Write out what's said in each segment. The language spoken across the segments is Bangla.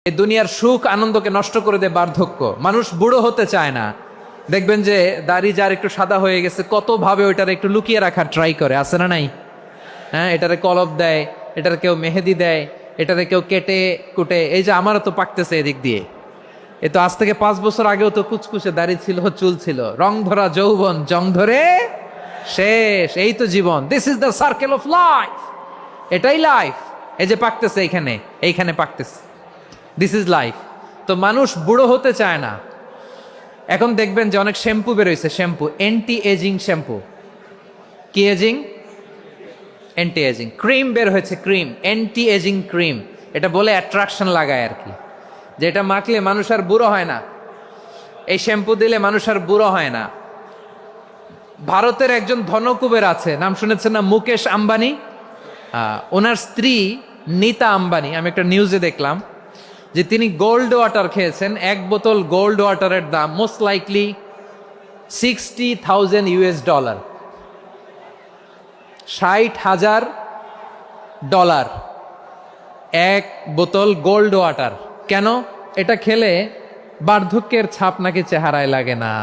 এই দুনিয়ার সুখ আনন্দকে নষ্ট করে দেয় বার্ধক্য। মানুষ বুড়ো হতে চায় না। দেখবেন যে দাড়ি যার একটু সাদা হয়ে গেছে কত ভাবে ওইটার একটু লুকিয়ে রাখার ট্রাই করে, আছে না নাই? হ্যাঁ, এটারে কলপ দেয়, এটার কেউ মেহেদি দেয়, এটারে কেউ কেটে কুটে। এই যে আমারও তো পাকতেছে এদিক দিয়ে, এ তো আজ থেকে 5 বছর আগেও তো কুচকুচে দাড়ি ছিল, চুল ছিল, রং ধরা যৌবন জং ধরে শেষ। এই তো জীবন, this is the circle of life. এটাই লাইফ। এই যে পাকতেছে এইখানে, এইখানে পাকতেছে, দিস ইজ লাইফ। তো মানুষ বুড়ো হতে চায় না। এখন দেখবেন যে অনেক শ্যাম্পু বেরোইছে, শ্যাম্পু অ্যান্টি এজিং শ্যাম্পু। কি এজিং? Anti aging. ক্রিম বের হয়েছে, ক্রিম, অ্যান্টি এজিং ক্রিম। এটা বলে অ্যাট্রাকশন লাগায় আর কি, যে এটা মাখলে মানুষ আর বুড়ো হয় না, এই শ্যাম্পু দিলে মানুষ আর বুড়ো হয় না। ভারতের একজন ধনকুবের আছে, নাম শুনেছেন না? মুকেশ আম্বানি। ওনার স্ত্রী নীতা আম্বানি, আমি একটা নিউজে দেখলাম যে তিনি গোল্ড ওয়াটার খেয়েছেন। 1 বোতল গোল্ড ওয়াটারের দাম মোস্ট লাইকলি $60,000, $60,000 1 বোতল গোল্ড ওয়াটার। কেন? এটা খেলে বার্ধক্যের ছাপ নাকি চেহারায় লাগে না।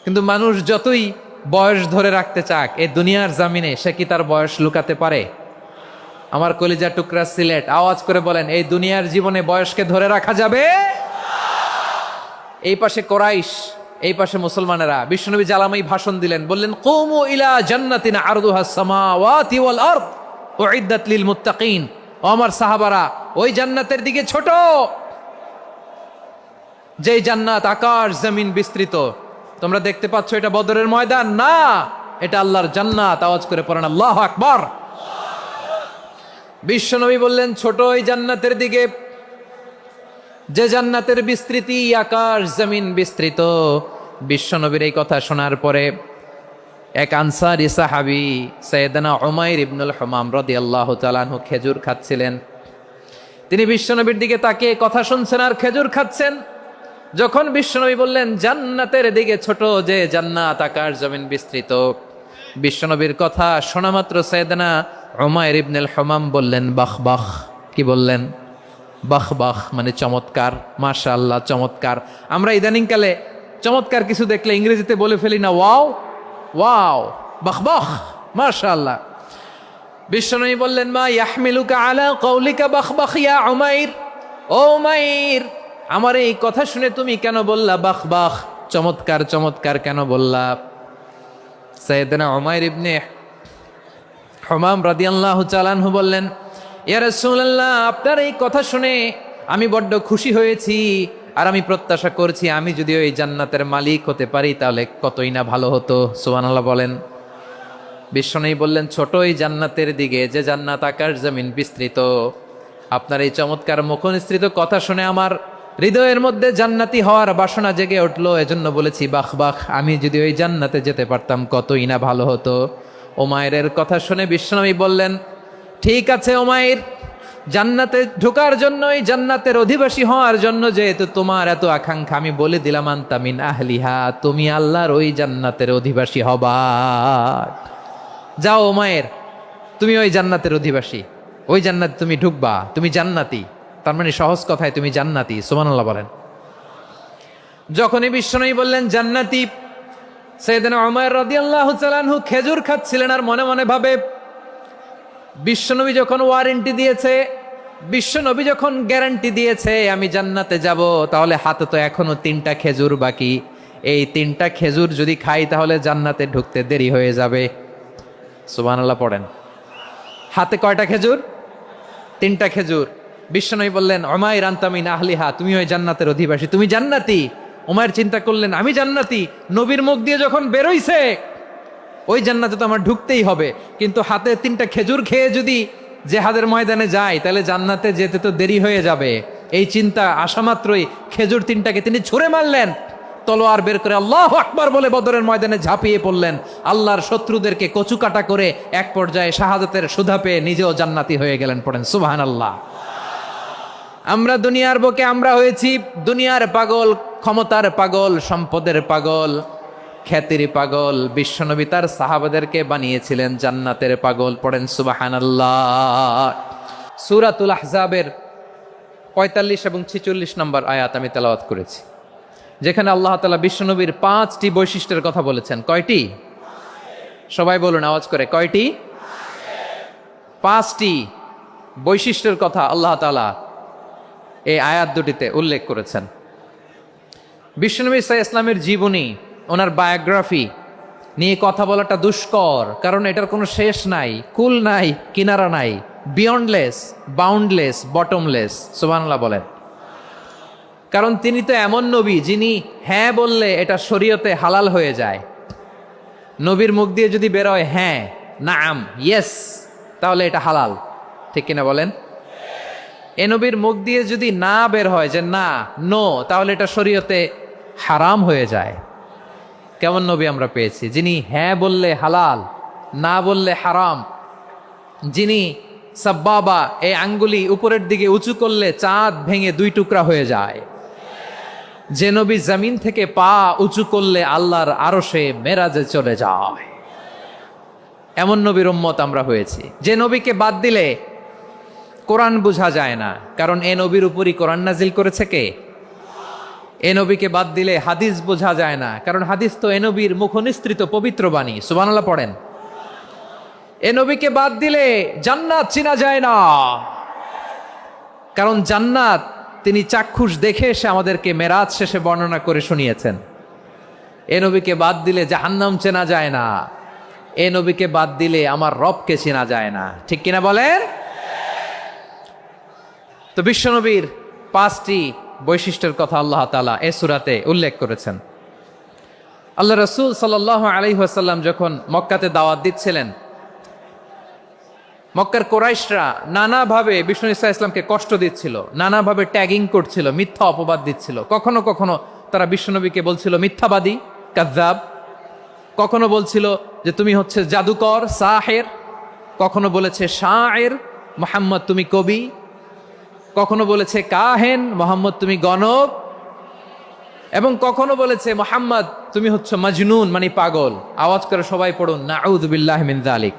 কিন্তু মানুষ যতই বয়স ধরে রাখতে চাক এই দুনিয়ার জামিনে, সে কি তার বয়স লুকাতে পারে? আমার কলিজা টুকরা সিলেট, আওয়াজ করে বলেন, এই দুনিয়ার জীবনে বয়সকে ধরে রাখা যাবে? এই পাশে কোরাইশ, এই পাশে মুসলমানেরা। বিশ্বনবী জালামাই ভাষণ দিলেন, বললেন, কুমু ইলা জান্নাতিন আরদুহাস সামাওয়াতি ওয়াল আরদ উইদ্দাত লিল মুত্তাকিন। ও আমার সাহাবারা, ওই জান্নাতের দিকে ছোট, যেই জান্নাত আকাশ জমিন বিস্তৃত। তোমরা দেখতে পাচ্ছ এটা বদরের ময়দান না, এটা আল্লাহর জান্নাত। আওয়াজ করে পড়েন আল্লাহু আকবার। বিশ্বনবী বললেন, ছোট ওই জান্নাতের দিকে, যে জান্নাতের বিস্তৃতি আকাশ জমিন বিস্তৃত। বিশ্বনবীর এই কথা শোনার পরে এক আনসারী সাহাবী সাইয়েদনা উমাইর ইবনুল হুমাম রাদিয়াল্লাহু তাআলা আনহু খেজুর খাচ্ছিলেন। তিনি বিশ্বনবীর দিকে তাকিয়ে কথা শুনছেন আর খেজুর খাচ্ছেন। যখন বিশ্বনবী বললেন জান্নাতের দিকে ছোট, যে জান্নাত আকাশ জমিন বিস্তৃত, বিশ্বনবীর কথা শোনা মাত্র সাইয়েদনা উমাইর ইবনুল হুমাম বললেন বাহ বাহ। কি বললেন? বাহ বাহ, মানে চমৎকার, মাশাআল্লাহ, চমৎকার। আমরা ইদানিংকালে চমৎকার কিছু দেখলে ইংরেজিতে বলে ফেলি না, ওয়াও ওয়াও, বাহ বাহ, মাশাআল্লাহ। বিশ্বনবী বললেন, মা ইয়াহমিলুকা আলা কওলিকা বাহ বাহ ইয়া উমাইর। ও উমাইর, আমার এই কথা শুনে তুমি কেন বললা বাহ বাহ, চমৎকার চমৎকার কেন বললা? সাইয়েদনা উমাইর ইবনে হুমাম রাদিয়াল্লাহু তাআলা আনহু বললেন, ইয়া রাসূলুল্লাহ, আপনার এই কথা শুনে আমি বড্ড খুশি হয়েছি, আর আমি প্রত্যাশা করছি আমি যদি ওই জান্নাতের মালিক হতে পারি তাহলে কতই না ভালো হতো। সুবহানাল্লাহ বলেন। বিশ্বনবী বললেন, ছোট ওই জান্নাতের দিকে, যে জান্নাত আকাশ জমিন বিস্তৃত। আপনার এই চমৎকার মুখনিসৃত কথা শুনে আমার হৃদয়ের মধ্যে জান্নাতি হওয়ার বাসনা জেগে উঠলো, এজন্য বলেছি বাহ বাহ, আমি যদি ওই জান্নাতে যেতে পারতাম কতই না ভালো হতো। উমাইরের কথা শুনে বিশ্বনবী বললেন, ঠিক আছে উমাইর, জান্নাতে ঢোকার জন্য, এই জান্নাতের অধিবাসী হওয়ার জন্য যেহেতু তোমার এত আকাঙ্ক্ষা, আমি বলে দিলাম আনতা মিন আহলিহা, তুমি আল্লাহর ওই জান্নাতের অধিবাসী হবা। যাও উমাইর, তুমি ওই জান্নাতের অধিবাসী, ওই জান্নাতে তুমি ঢুকবা, তুমি জান্নাতি। তার মানে সহজ কথায় তুমি জান্নাতি। সুবহানাল্লাহ বলেন। যখনই বিশ্বনবী বললেন জান্নাতি, সাইয়েদনা উমাইর রাদিয়াল্লাহু তাআলা আনহু খেজুর খাচ্ছিলেন আর মনে মনে ভাবে, বিশ্বনবী যখন ওয়ারেন্টি দিয়েছে, বিশ্বনবী যখন গ্যারান্টি দিয়েছে আমি জান্নাতে যাব, তাহলে হাতে তো এখনো 3টা খেজুর বাকি। এই 3টা খেজুর যদি খাই তাহলে জান্নাতে ঢুকতে দেরি হয়ে যাবে। সুবহানাল্লাহ পড়েন। হাতে কয়টা খেজুর? 3টা খেজুর। বিশ্বনবী বললেন, উমাইর আনতা মিন আহলিহা, তুমি ওই জান্নাতের অধিবাসী, তুমি জান্নাতি। উমাইর চিন্তা করলেন, আমি জান্নাতি, নবীর মুখ দিয়ে যখন বেরোইছে ওই জান্নাতে তো আমার ঢুকতেই হবে, কিন্তু হাতে 3টা খেজুর খেয়ে যদি জেহাদের ময়দানে যাই তাহলে জান্নাতে যেতে তো দেরি হয়ে যাবে। এই চিন্তা আসা মাত্রই খেজুর 3টাকে তিনি ছুঁড়ে মারলেন, তলোয়ার বের করে আল্লাহু আকবার বলে বদরের ময়দানে ঝাঁপিয়ে পড়লেন। আল্লাহর শত্রুদেরকে কচুকাটা করে এক পর্যায়ে শাহাদাতের সুধা পেয়ে নিজেও জান্নাতি হয়ে গেলেন। পড়েন সুবহানাল্লাহ। আমরা দুনিয়ার বুকে আমরা হয়েছি দুনিয়ার পাগল, ক্ষমতার পাগল, সম্পদের পাগল, খ্যাতির পাগল। বিশ্বনবী তার সাহাবাদেরকে বানিয়েছিলেন জান্নাতের পাগল। পড়েন সুবহানাল্লাহ। সূরাতুল আহজাবের 45 এবং 46 নম্বর আয়াত আমি তেলাওয়াত করেছি, যেখানে আল্লাহ তাআলা বিশ্বনবীর 5টি বৈশিষ্ট্যের কথা বলেছেন। কয়টি? সবাই বলুন আওয়াজ করে, কয়টি? 5টি বৈশিষ্ট্যের কথা আল্লাহ তাআলা এই আয়াত দুটিতে উল্লেখ করেছেন। বিশ্বনবী সাল্লাল্লাহু আলাইহি ইসলামের জীবনী, ওনার বায়োগ্রাফি নিয়ে কথা বলাটা দুষ্কর, কারণ এটার কোনো শেষ নাই, কুল নাই, কিনারা নাই, বিয়ন্ডলেস, বাউন্ডলেস, বটমলেস। সুবহানাল্লাহ বলেন। কারণ তিনি তো এমন নবী যিনি হ্যাঁ বললে এটা শরীয়তে হালাল হয়ে যায়। নবীর মুখ দিয়ে যদি বেরোয় হ্যাঁ, নাম, ইয়েস, তাহলে এটা হালাল। ঠিক কিনা বলেন? এ নবীর মুখ দিয়ে যদি না বের হয় যে না, নো, তাহলে এটা শরীয়তে হারাম হয়ে যায়। কেমন নবী আমরা পেয়েছি, যিনি হ্যাঁ বললে হালাল, না বললে হারাম, যিনি সাব্বাবা এই আঙ্গুলি উপরের দিকে উঁচু করলে চাঁদ ভেঙে 2 টুকরা হয়ে যায়, যে নবী জমিন থেকে পা উঁচু করলে আল্লাহর আরশে মেরাজে চলে যায়, এমন নবীর উম্মত আমরা হয়েছি। যে নবীকে বাদ দিলে কোরআন বোঝা যায় না, কারণ এ নবীর উপরই কোরআন নাজিল করেছে কে? এ নবীকে বাদ দিলে হাদিস বোঝা যায় না, কারণ হাদিস তো এ নবীর মুখনিসৃত পবিত্র বাণী। সুবহানাল্লাহ পড়েন। এ নবীকে বাদ দিলে জান্নাত চিনা যায় না, কারণ জান্নাত তিনি চাক্ষুষ দেখে এসে আমাদেরকে মেরাজ শেষে বর্ণনা করে শুনিয়েছেন। এ নবীকে বাদ দিলে জাহান্নাম চেনা যায় না, এ নবীকে বাদ দিলে আমার রবকে চেনা যায় না। ঠিক কিনা বলেন? তো বিশ্বনবীর 5টি বৈশিষ্ট্যের কথা আল্লাহ তাআলা এই সূরাতে উল্লেখ করেছেন। আল্লাহ রাসূল সাল্লাল্লাহু আলাইহি ওয়াসাল্লাম যখন মক্কাতে দাওয়াত দিচ্ছিলেন, মক্কার কুরাইশরা নানাভাবে বিষ্ণু ঈসা ইসলামকে কষ্ট দিচ্ছিল, নানাভাবে ট্যাগিং করছিল, মিথ্যা অপবাদ দিচ্ছিল। কখনো কখনো তারা বিশ্বনবীকে বলছিল মিথ্যাবাদী, কাযযাব। কখনো বলছিল যে তুমি হচ্ছে জাদুকর, সাহের। কখনো বলেছে শায়ের, মুহাম্মদ তুমি কবি। কখনো বলেছে কাহেন, মুহাম্মদ তুমি গণক। এবং কখনো বলেছে মুহাম্মদ তুমি হচ্ছে মাজনুন, মানে পাগল। আওয়াজ করে সবাই পড়ুন নাউযু বিল্লাহি মিন যালিক।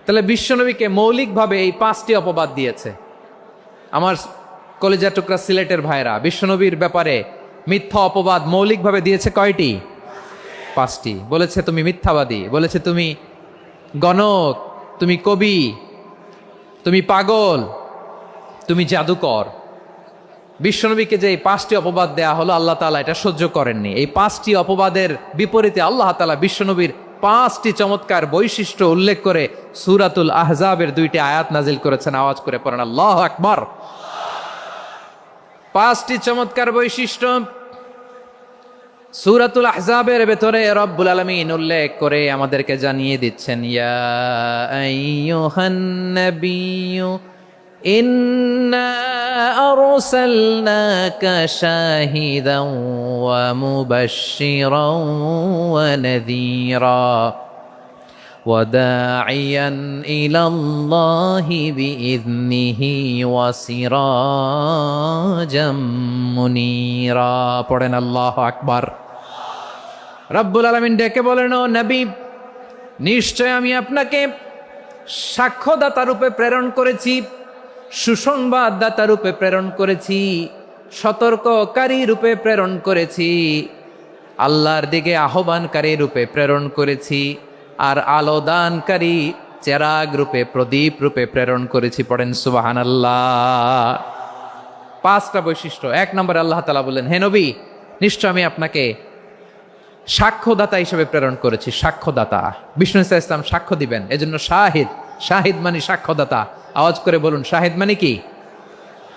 তাহলে বিশ্বনবীকে মৌলিকভাবে এই 5টি অপবাদ দিয়েছে। আমার কলেজা টুকরা সিলেটের ভাইরা, বিশ্বনবীর ব্যাপারে মিথ্যা অপবাদ মৌলিকভাবে দিয়েছে কয়টি? 5টি। বলেছে তুমি মিথ্যাবাদী, বলেছে তুমি গণক, তুমি কবি, তুমি পাগল, তুমি জাদুকর। বিশ্বনবীকে যে এই 5টি অপবাদ দেয়া হলো, আল্লাহ তাআলা এটা সহ্য করেননি। এই 5টি অপবাদের বিপরীতে আল্লাহ তাআলা বিশ্বনবীর 5টি চমৎকার বৈশিষ্ট্য উল্লেখ করে সূরাতুল আহজাবের 2টি আয়াত নাজিল করেছেন। আওয়াজ করে পড়েন আল্লাহু আকবার। 5টি চমৎকার বৈশিষ্ট্য সূরাতুল আহজাবের ভেতরে রব্বুল আলামিন উল্লেখ করে আমাদেরকে জানিয়ে দিচ্ছেন, ইয়া আইয়ুহান নাবিয়্যু ইন্না আরসালনাকা শাহিদান ওয়া মুবাশশিরান ওয়া নাযীরা ওয়া দাঈয়ান ইলাল্লাহি বিইذনিহি ওয়া সিরাজাম মুনীরা। পড়েন আল্লাহু আকবার। রব্বুল আলামিন ডেকে বলেন, ও নবী, নিশ্চয় আমি আপনাকে সাক্ষ্যদাতা রূপে প্রেরণ করেছি, সুসংবাদদাতা রূপে প্রেরণ করেছি, সতর্ককারী রূপে প্রেরণ করেছি, আল্লাহর দিকে আহ্বানকারী রূপে প্রেরণ করেছি, আর আলোদানকারী চেরাগ রূপে, প্রদীপ রূপে প্রেরণ করেছি। পড়েন সুবহানাল্লাহ। 5টা বৈশিষ্ট্য। 1 নম্বরে আল্লাহ তাআলা বললেন, হে নবী, নিশ্চয় আমি আপনাকে সাক্ষ্যদাতা হিসেবে প্রেরণ করেছি। সাক্ষ্যদাতা, বিষ্ণু ঈসা ইসলাম সাক্ষ্য দিবেন, এজন্য শাহিদ। শাহিদ মানে সাক্ষ্যদাতা। আওয়াজ করে বলুন, শাহিদ মানে কি?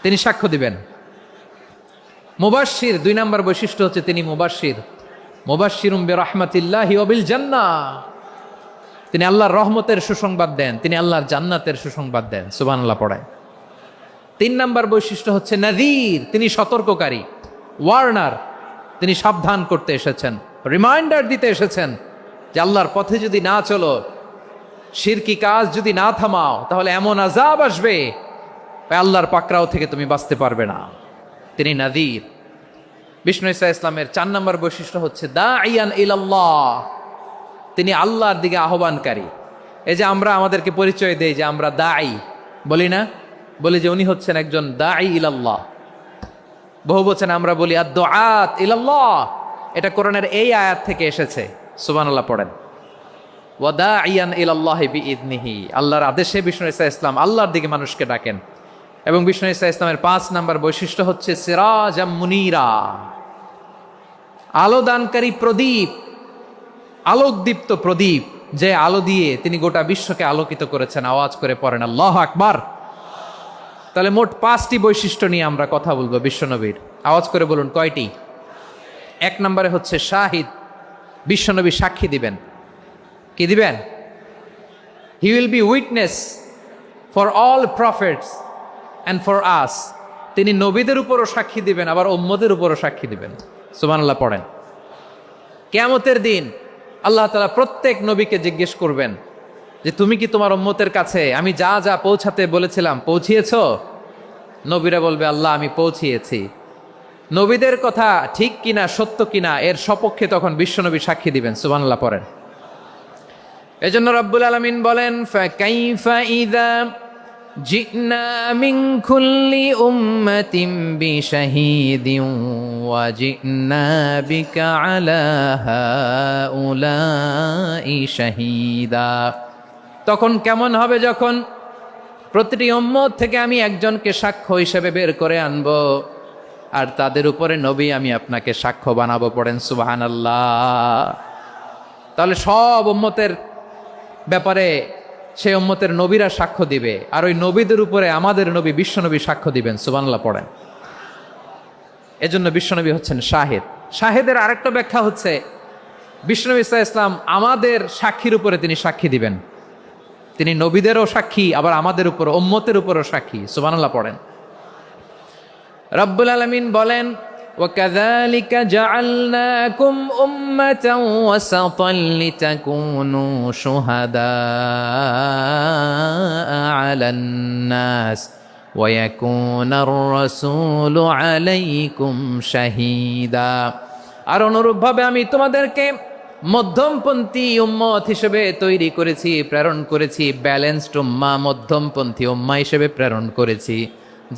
তিনি সাক্ষ্য দিবেন। মুবাশশির, 2 নম্বর বৈশিষ্ট্য হচ্ছে তিনি মুবাশশির। মুবাশশিরুম বিরাহমাতিল্লাহি ওয়া বিল জান্নাহ। তিনি আল্লাহর রহমতের সুসংবাদ দেন, তিনি আল্লাহর জান্নাতের সুসংবাদ দেন। সুবহানাল্লাহ পড়ায়। 3 নম্বর বৈশিষ্ট্য হচ্ছে নাযীর, তিনি সতর্ককারী, ওয়ার্নার। তিনি সাবধান করতে এসেছেন, রিমাইন্ডার দিতে এসেছেন যে আল্লাহর পথে যদি না চলো, শিরকি কাজ যদি না থামাও, তাহলে এমন আযাব আসবে আল্লাহর পাকড়াও থেকে তুমি বাঁচতে পারবে না। তিনি নাযীর। বিষ্ণু ঈসা ইসলামের 4 নম্বর বৈশিষ্ট্য হচ্ছে দাঈয়ান ইলাল্লাহ, তিনি আল্লাহর দিকে আহ্বানকারী। এই যে আমরা আমাদেরকে পরিচয় দেই যে আমরা দাঈ, বলি না বলি যে উনি হচ্ছেন একজন দাঈ ইলাল্লাহ। বহু বচন আমরা বলি আদ-দুআত ইলাল্লাহ, এটা কোরআনের এই আয়াত থেকে এসেছে। সুবহানাল্লাহ পড়েন। ওয়া দাঈয়ান ইলাল্লাহি বিইذনিহি, আল্লাহর আদেশে বিষ্ণু ঈসা ইসলাম আল্লাহর দিকে মানুষকে ডাকেন। এবং বিষ্ণু ঈসা ইসলামের 5 নাম্বার বৈশিষ্ট্য হচ্ছে সিরাজাম মুনীরা, আলো দানকারী প্রদীপ, আলোকদীপ্ত প্রদীপ, যে আলো দিয়ে তিনি গোটা বিশ্বকে আলোকিত করেছেন। আওয়াজ করে পড়েন আল্লাহু আকবার। তাহলে মোট 5টি বৈশিষ্ট্য নিয়ে আমরা কথা বলবো বিশ্বনবীর। আওয়াজ করে বলুন কয়টি? 1 নম্বরে হচ্ছে শাহিদ, বিশ্বনবী সাক্ষী দিবেন। কি দিবেন? He will be witness for all prophets and for us. তিনি নবীদের উপরও সাক্ষী দিবেন, আবার উম্মতের উপরও সাক্ষী দিবেন। সুবহানাল্লাহ পড়েন। কিয়ামতের দিন আল্লাহ তাআলা প্রত্যেক নবীকে জিজ্ঞেস করবেন যে তুমি কি তোমার উম্মতের কাছে আমি যা যা পৌঁছাতে বলেছিলাম পৌঁছিয়েছো? নবীরা বলবে আল্লাহ আমি পৌঁছিয়েছি। নবীদের কথা ঠিক কিনা, সত্য কিনা, এর সপক্ষে তখন বিশ্বনবী সাক্ষী দিবেন। সুবহানাল্লাহ পড়েন। এজন্য রব্বুল আলামিন বলেন ফাকাইফা ইযা জিনা মিন কুল্লি উম্মাতিন বিশাহীদিন ওয়া জিনা বিকা আলা হাউলাই শাহীদা। তখন কেমন হবে যখন প্রতিটি উম্মত থেকে আমি একজনকে সাক্ষ্য হিসেবে বের করে আনব, আর তাদের উপরে নবী আমি আপনাকে সাক্ষ্য বানাবো। পড়েন সুবহানাল্লাহ। তাহলে সব উম্মতের ব্যাপারে সেই উম্মতের নবীরা সাক্ষ্য দিবে, আর ওই নবীদের উপরে আমাদের নবী বিশ্বনবী সাক্ষ্য দিবেন। সুবহানাল্লাহ পড়েন। এজন্য বিশ্বনবী হচ্ছেন শাহিদ। শাহিদের আরেকটা ব্যাখ্যা হচ্ছে বিশ্বনবী সাল্লাল্লাহু আলাইহি ওয়াসাল্লাম আমাদের সাক্ষীর উপরে তিনি সাক্ষী দিবেন। তিনি নবীদেরও সাক্ষী, আবার আমাদের উপর উম্মতের উপরও সাক্ষী। সুবহানাল্লাহ পড়েন। রব্বুল আলামিন বলেন وَكَذَلِكَ جَعَلْنَاكُمْ أُمَّةً وَسَطًا لِتَكُونُوا شُهَدَاءَ عَلَى النَّاسِ وَيَكُونَ الرَّسُولُ عَلَيْكُمْ شَهِيدًا। আর অনুরূপভাবে আমি তোমাদেরকে মধ্যমপন্থী উম্মত হিসেবে তৈরি করেছি, প্রেরণ করেছি। ব্যালেন্সড উম্মাহ, মধ্যমপন্থী উম্মাহ হিসেবে প্রেরণ করেছি,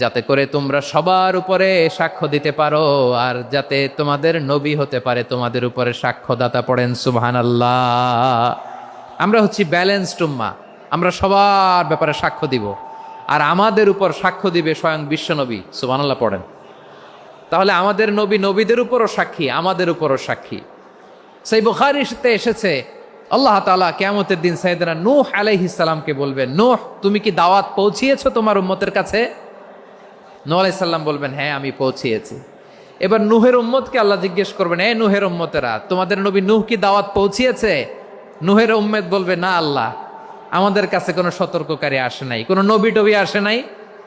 যাতে করে তোমরা সবার উপরে সাক্ষ্য দিতে পারো, আর যাতে তোমাদের নবী হতে পারে তোমাদের উপরে সাক্ষ্যদাতা। পড়েন সুবহানাল্লাহ। আমরা হচ্ছি ব্যালেন্সড উম্মাহ, আমরা সবার ব্যাপারে সাক্ষ্য দিব, আর আমাদের উপর সাক্ষ্য দিবে স্বয়ং বিশ্বনবী। সুবহানাল্লাহ পড়েন। তাহলে আমাদের নবী নবীদের উপরও সাক্ষী, আমাদের উপরও সাক্ষী। সেই বুখারীতে এসেছে আল্লাহ তাআলা কিয়ামতের দিন সাইয়েদনা নূহ আলাইহিস সালামকে বলবেন, নূহ তুমি কি দাওয়াত পৌঁছিয়েছো তোমার উম্মতের কাছে? নূহ আলাইহিস সালাম বলবেন হ্যাঁ আমি পৌঁছিয়েছি। এবার নূহের উম্মতকে আল্লাহ জিজ্ঞেস করবেন, এ নূহের উম্মতেরা তোমাদের নবী নূহ কি দাওয়াত পৌঁছিয়েছে? নূহের উম্মত বলবে না আল্লাহ, আমাদের কাছে কোনো সতর্ককারী আসে নাই, কোনো নবী টবি আসে নাই,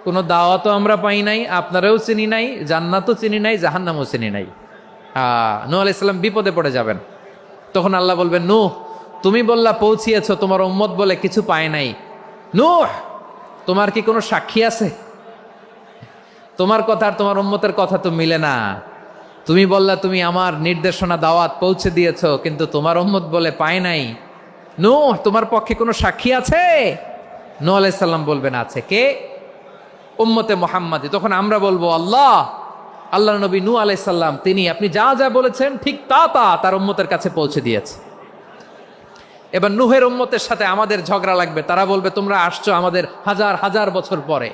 কোনো দাওয়াতও আমরা পাই নাই, আপনারাও চিনি নাই, জান্নাতও চিনি নাই, জাহান্নামও চিনি নাই। নূহ আলাইহিস সালাম বিপদে পড়ে যাবেন। তখন আল্লাহ বলবেন নূহ তুমি বললা পৌঁছিয়েছো, তোমার উম্মত বলে কিছু পায় নাই। নূহ তোমার কি কোনো সাক্ষী আছে? তোমার কথা আর তোমার উম্মতের কথা তো মিলে না। তুমি বললা তুমি আমার নির্দেশনা দাওয়াত পৌঁছে দিয়েছো, কিন্তু তোমার উম্মত বলে পায় নাই। নূহ তোমার পক্ষে কোনো সাক্ষী আছে? নূহ আলাইহিস সালাম বলবেন আছে। কে? উম্মতে মুহাম্মাদি। তখন আমরা বলবো আল্লাহর নবী নূহ আলাইহিস সালাম তিনি আপনি যা যা বলেছেন ঠিক তা তার উম্মতের কাছে পৌঁছে দিয়েছে। এবার নূহের উম্মতের সাথে আমাদের ঝগড়া লাগবে। তারা বলবে তোমরা আসছো আমাদের হাজার হাজার বছর পরে,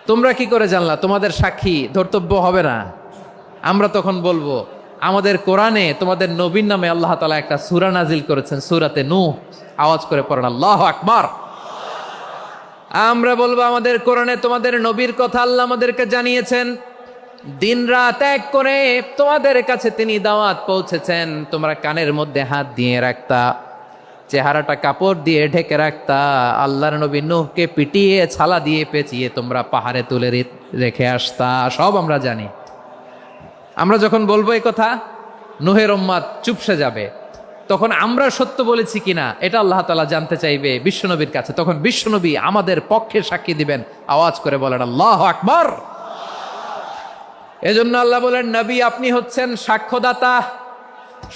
তোমরা কি করে জানলা? তোমাদের সাক্ষী ধর্তব্য হবে না। আমরা তখন বলবো আমাদের কোরআনে তোমাদের নবীর নামে আল্লাহ তাআলা একটা সূরা নাজিল করেছেন, সূরাতে নূহ। আওয়াজ করে পড়েন আল্লাহু আকবার। আমরা বলবো আমাদের কোরআনে তোমাদের নবীর কথা আল্লাহ আমাদেরকে জানিয়েছেন, দিন রাত এক করে তোমাদের কাছে তিনি দাওয়াত পৌঁছেছেন। তোমরা কানের মধ্যে হাত দিয়ে রাখতা, চেহারাটা কাপড় দিয়ে ঢেকে রাখতা, আল্লাহর নবী নূহকে পিটিয়ে ছালা দিয়ে পেঁচিয়ে তোমরা পাহাড়ে তুলে রেখে আসতা। সব আমরা জানি। আমরা যখন বলবো এই কথা নূহের উম্মত চুপসে যাবে। তখন আমরা সত্য বলেছি কিনা এটা আল্লাহ তাআলা জানতে চাইবে বিশ্বনবীর কাছে। তখন বিশ্বনবী আমাদের পক্ষে সাক্ষী দিবেন। আওয়াজ করে বলেন আল্লাহু আকবার। এজন্য আল্লাহ বলেন নবী আপনি হচ্ছেন সাক্ষ্যদাতা,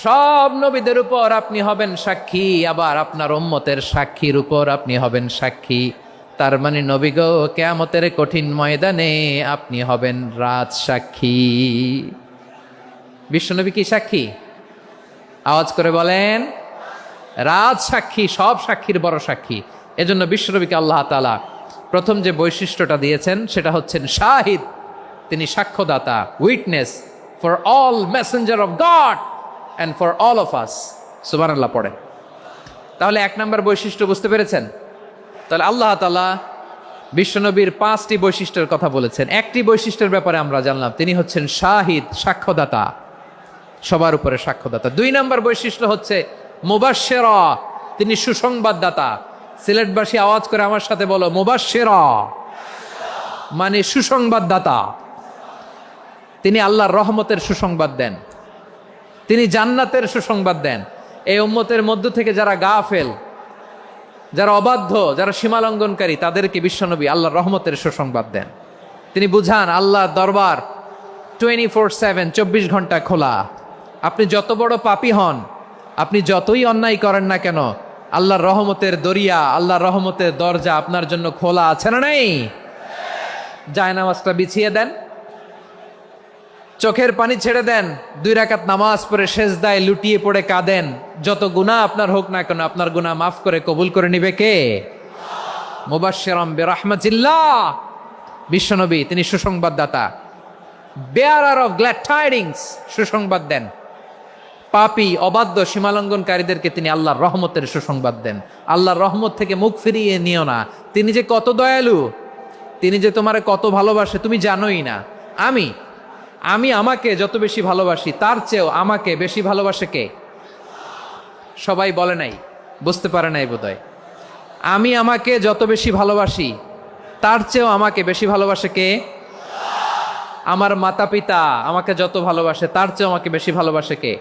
সব নবীদের উপর আপনি হবেন সাক্ষী, আবার আপনার উম্মতের সাক্ষীর উপর আপনি হবেন সাক্ষী। তার মানে নবী গো, কিয়ামতের কঠিন ময়দানে আপনি হবেন রাজ সাক্ষী। বিশ্বনবী কি সাক্ষী? আওয়াজ করে বলেন, রাজ সাক্ষী, সব সাক্ষীর বড় সাক্ষী। এজন্য বিশ্বনবীকে আল্লাহ তাআলা প্রথম যে বৈশিষ্ট্যটা দিয়েছেন সেটা হচ্ছেন শাহিদ। তিনি সাক্ষ্যদাতা, witness for all messenger of God and for all of us. সুবহানাল্লাহ পড়ে। তাহলে এক নম্বর বৈশিষ্ট্য বুঝতে পেরেছেন? তাহলে আল্লাহ তাআলা বিশ্বনবীর 5টি বৈশিষ্ট্যের কথা বলেছেন। একটি বৈশিষ্ট্যের ব্যাপারে আমরা জানলাম, তিনি হচ্ছেন শাহিদ, সাক্ষ্যদাতা, সবার উপরে সাক্ষ্যদাতা। 2 নম্বর বৈশিষ্ট্য হচ্ছে মুবাশশিরা, তিনি সুসংবাদদাতা। সিলেটবাসী আওয়াজ করে আমার সাথে বলো, মুবাশশিরা মানে সুসংবাদদাতা। তিনি আল্লাহর রহমতের সুসংবাদ দেন, তিনি জান্নাতের সুসংবাদ দেন। এই উম্মতের মধ্য থেকে যারা গাফেল, যারা অবাধ্য, যারা সীমালঙ্ঘনকারী, তাদেরকে বিশ্বনবী আল্লাহর রহমতের সুসংবাদ দেন। তিনি বুঝান আল্লাহর দরবার 24/7, 24 ঘন্টা খোলা। আপনি যত বড় পাপী হন, আপনি যতই অন্যায় করেন না কেন, আল্লাহর রহমতের দরিয়া, আল্লাহর রহমতের দরজা আপনার জন্য খোলা আছে না নেই? জায়নামাজটা বিছিয়ে দেন, চোখের পানি ছেড়ে দেন, 2 রাকাত নামাজ পড়ে সেজদায় লুটিয়ে পড়ে কাঁদেন। যত গুনাহ আপনার হোক না কেন, আপনার গুনাহ মাফ করে কবুল করে নিবে কে? মুবাশশিরাম বিরাহমাতিল্লাহ। বিশ্বনবী তিনি সুসংবাদদাতা, বেয়ারার অফ গ্ল্যাড টাইডিংস, সুসংবাদ দেন। পাপী, অবাধ্য, সীমালঙ্ঘনকারীদেরকে তিনি আল্লাহর রহমতের সুসংবাদ দেন। আল্লাহর রহমত থেকে মুখ ফিরিয়ে নিও না। তিনি যে কত দয়ালু, তিনি যে তোমারে কত ভালোবাসে তুমি জানোই না। আমি আমাকে যত বেশি ভালোবাসি, তার চেয়েও আমাকে বেশি ভালোবাসে কে? সবাই বলে নাই, বুঝতে পারে নাই বোধহয়। আমি আমাকে যত বেশি ভালোবাসি, তার চেয়েও আমাকে বেশি ভালোবাসে কে? আমার মাতা পিতা আমাকে যত ভালোবাসে, তার চেয়েও আমাকে বেশি ভালোবাসে কে?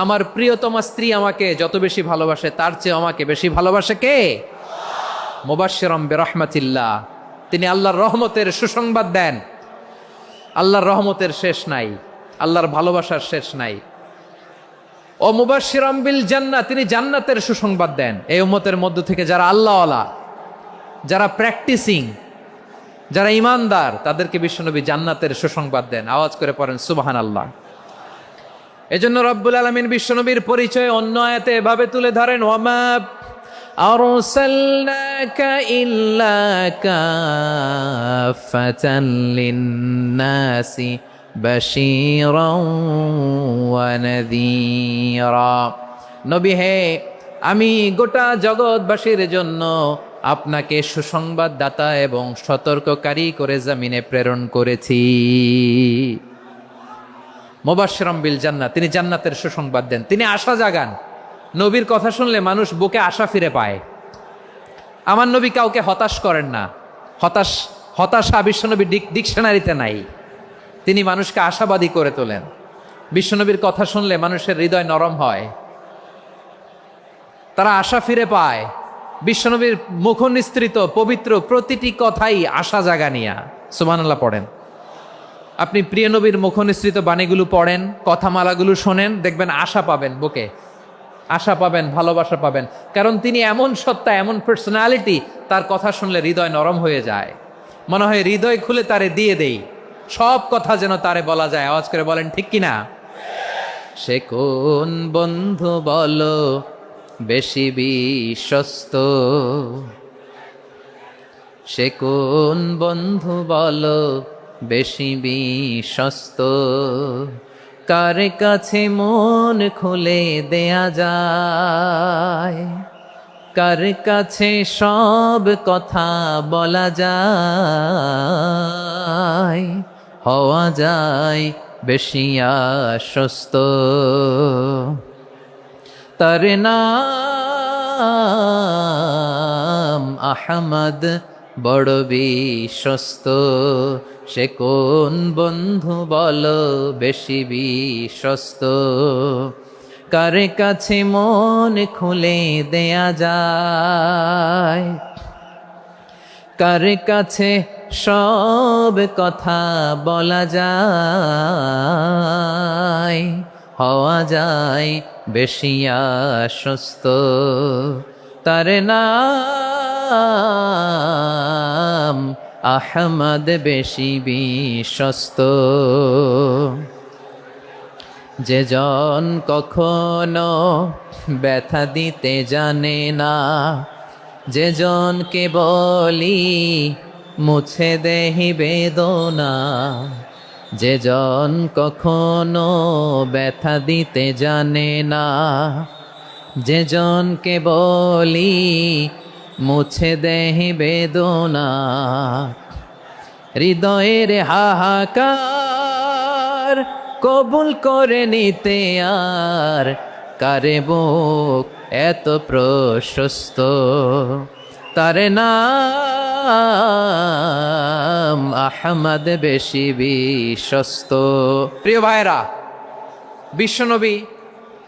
আমার প্রিয়তমা স্ত্রী আমাকে যত বেশি ভালোবাসে, তার চেয়েও আমাকে বেশি ভালোবাসে কে? মুবাশশিরাম বিরাহমাতিল্লাহ, তিনি আল্লাহর রহমতের সুসংবাদ দেন। আল্লাহর রহমতের শেষ নাই, আল্লাহর ভালোবাসার শেষ নাই। ও মুবাশশিরাম বিল জান্নাহ, তিনি জান্নাতের সুসংবাদ দেন। এই উম্মতের মধ্য থেকে যারা আল্লাহওয়ালা, যারা প্র্যাকটিসিং, যারা ইমানদার, তাদেরকে বিশ্বনবী জান্নাতের সুসংবাদ দেন। আওয়াজ করে পড়েন সুবহানাল্লাহ। এজন্য রব্বুল আলামিন বিশ্বনবীর পরিচয় অন্য আয়াতে এভাবে তুলে ধরেন, ওয়ামা আরসালনাকা ইল্লা কাফাতান লিন্নাসি বাশীরাও ওয়া নাযীরা। নবী হে, আমি গোটা জগৎবাসীর জন্য আপনাকে সুসংবাদদাতা এবং সতর্ককারী করে জমিনে প্রেরণ করেছি। মুবাশশিরাম বিল জান্নাহ, তিনি জান্নাতের সুসংবাদ দেন, তিনি আশা জাগান। নবীর কথা শুনলে মানুষ বুকে আশা ফিরে পায়। আমার নবী কাউকে হতাশ করেন না। হতাশা বিশ্বনবী ডিকশনারিতে নাই। তিনি মানুষকে আশাবাদী করে তোলেন। বিশ্বনবীর কথা শুনলে মানুষের হৃদয় নরম হয়, তারা আশা ফিরে পায়। বিশ্বনবীর মুখ নিঃসৃত পবিত্র প্রতিটি কথাই আশা জাগানিয়া। সুবহানাল্লাহ পড়েন। আপনি প্রিয় নবীর মুখ নিঃসৃত বাণীগুলো পড়েন, কথামালাগুলো শোনেন, দেখবেন আশা পাবেন, বুকে আশা পাবেন, ভালোবাসা পাবেন। কারণ তিনি এমন সত্তা, এমন পার্সোনালিটি, তার কথা শুনলে হৃদয় নরম হয়ে যায়। মনে হয় হৃদয় খুলে তারে দিয়ে দেই, সব কথা যেন তারে বলা যায়। আওয়াজ করে বলেন ঠিক কিনা? সে কোন বন্ধু বলো বেশি বিশ্বস্ত, সে কোন বন্ধু বলো বেশি বিশ্বস্ত, কার কাছে মন খুলে দেয়া যায়, কার কাছে সব কথা বলা যায়, হওয়া যায় বেশি আশ্বস্ত। তার নাম আহমদ, বড় বিশ্বস্ত। সে কোন বন্ধু বলো বেশি বিশ্বস্ত, কার কাছে মন খুলে দেয়া যায়, কার কাছে সব কথা বলা যায়, হওয়া যায় বেশি আশ্বস্ত। তার নাম আহমদ বেশি বিশ্বস্ত। যে জন কখনো ব্যথা দিতে জানে না, যে জনকে বলি মুছে দেহি বেদনা, যে জন কখনো ব্যথা দিতে জানে না, যে জনকে বলি মুছে দেহি বেদনা, হৃদয়ের হাহাকার কবুল করে নিতে আর কারে বুক এত প্রশস্ত। তার নাম আহমদ বেশি বিশ্বস্ত। প্রিয় ভাইরা, বিশ্বনবী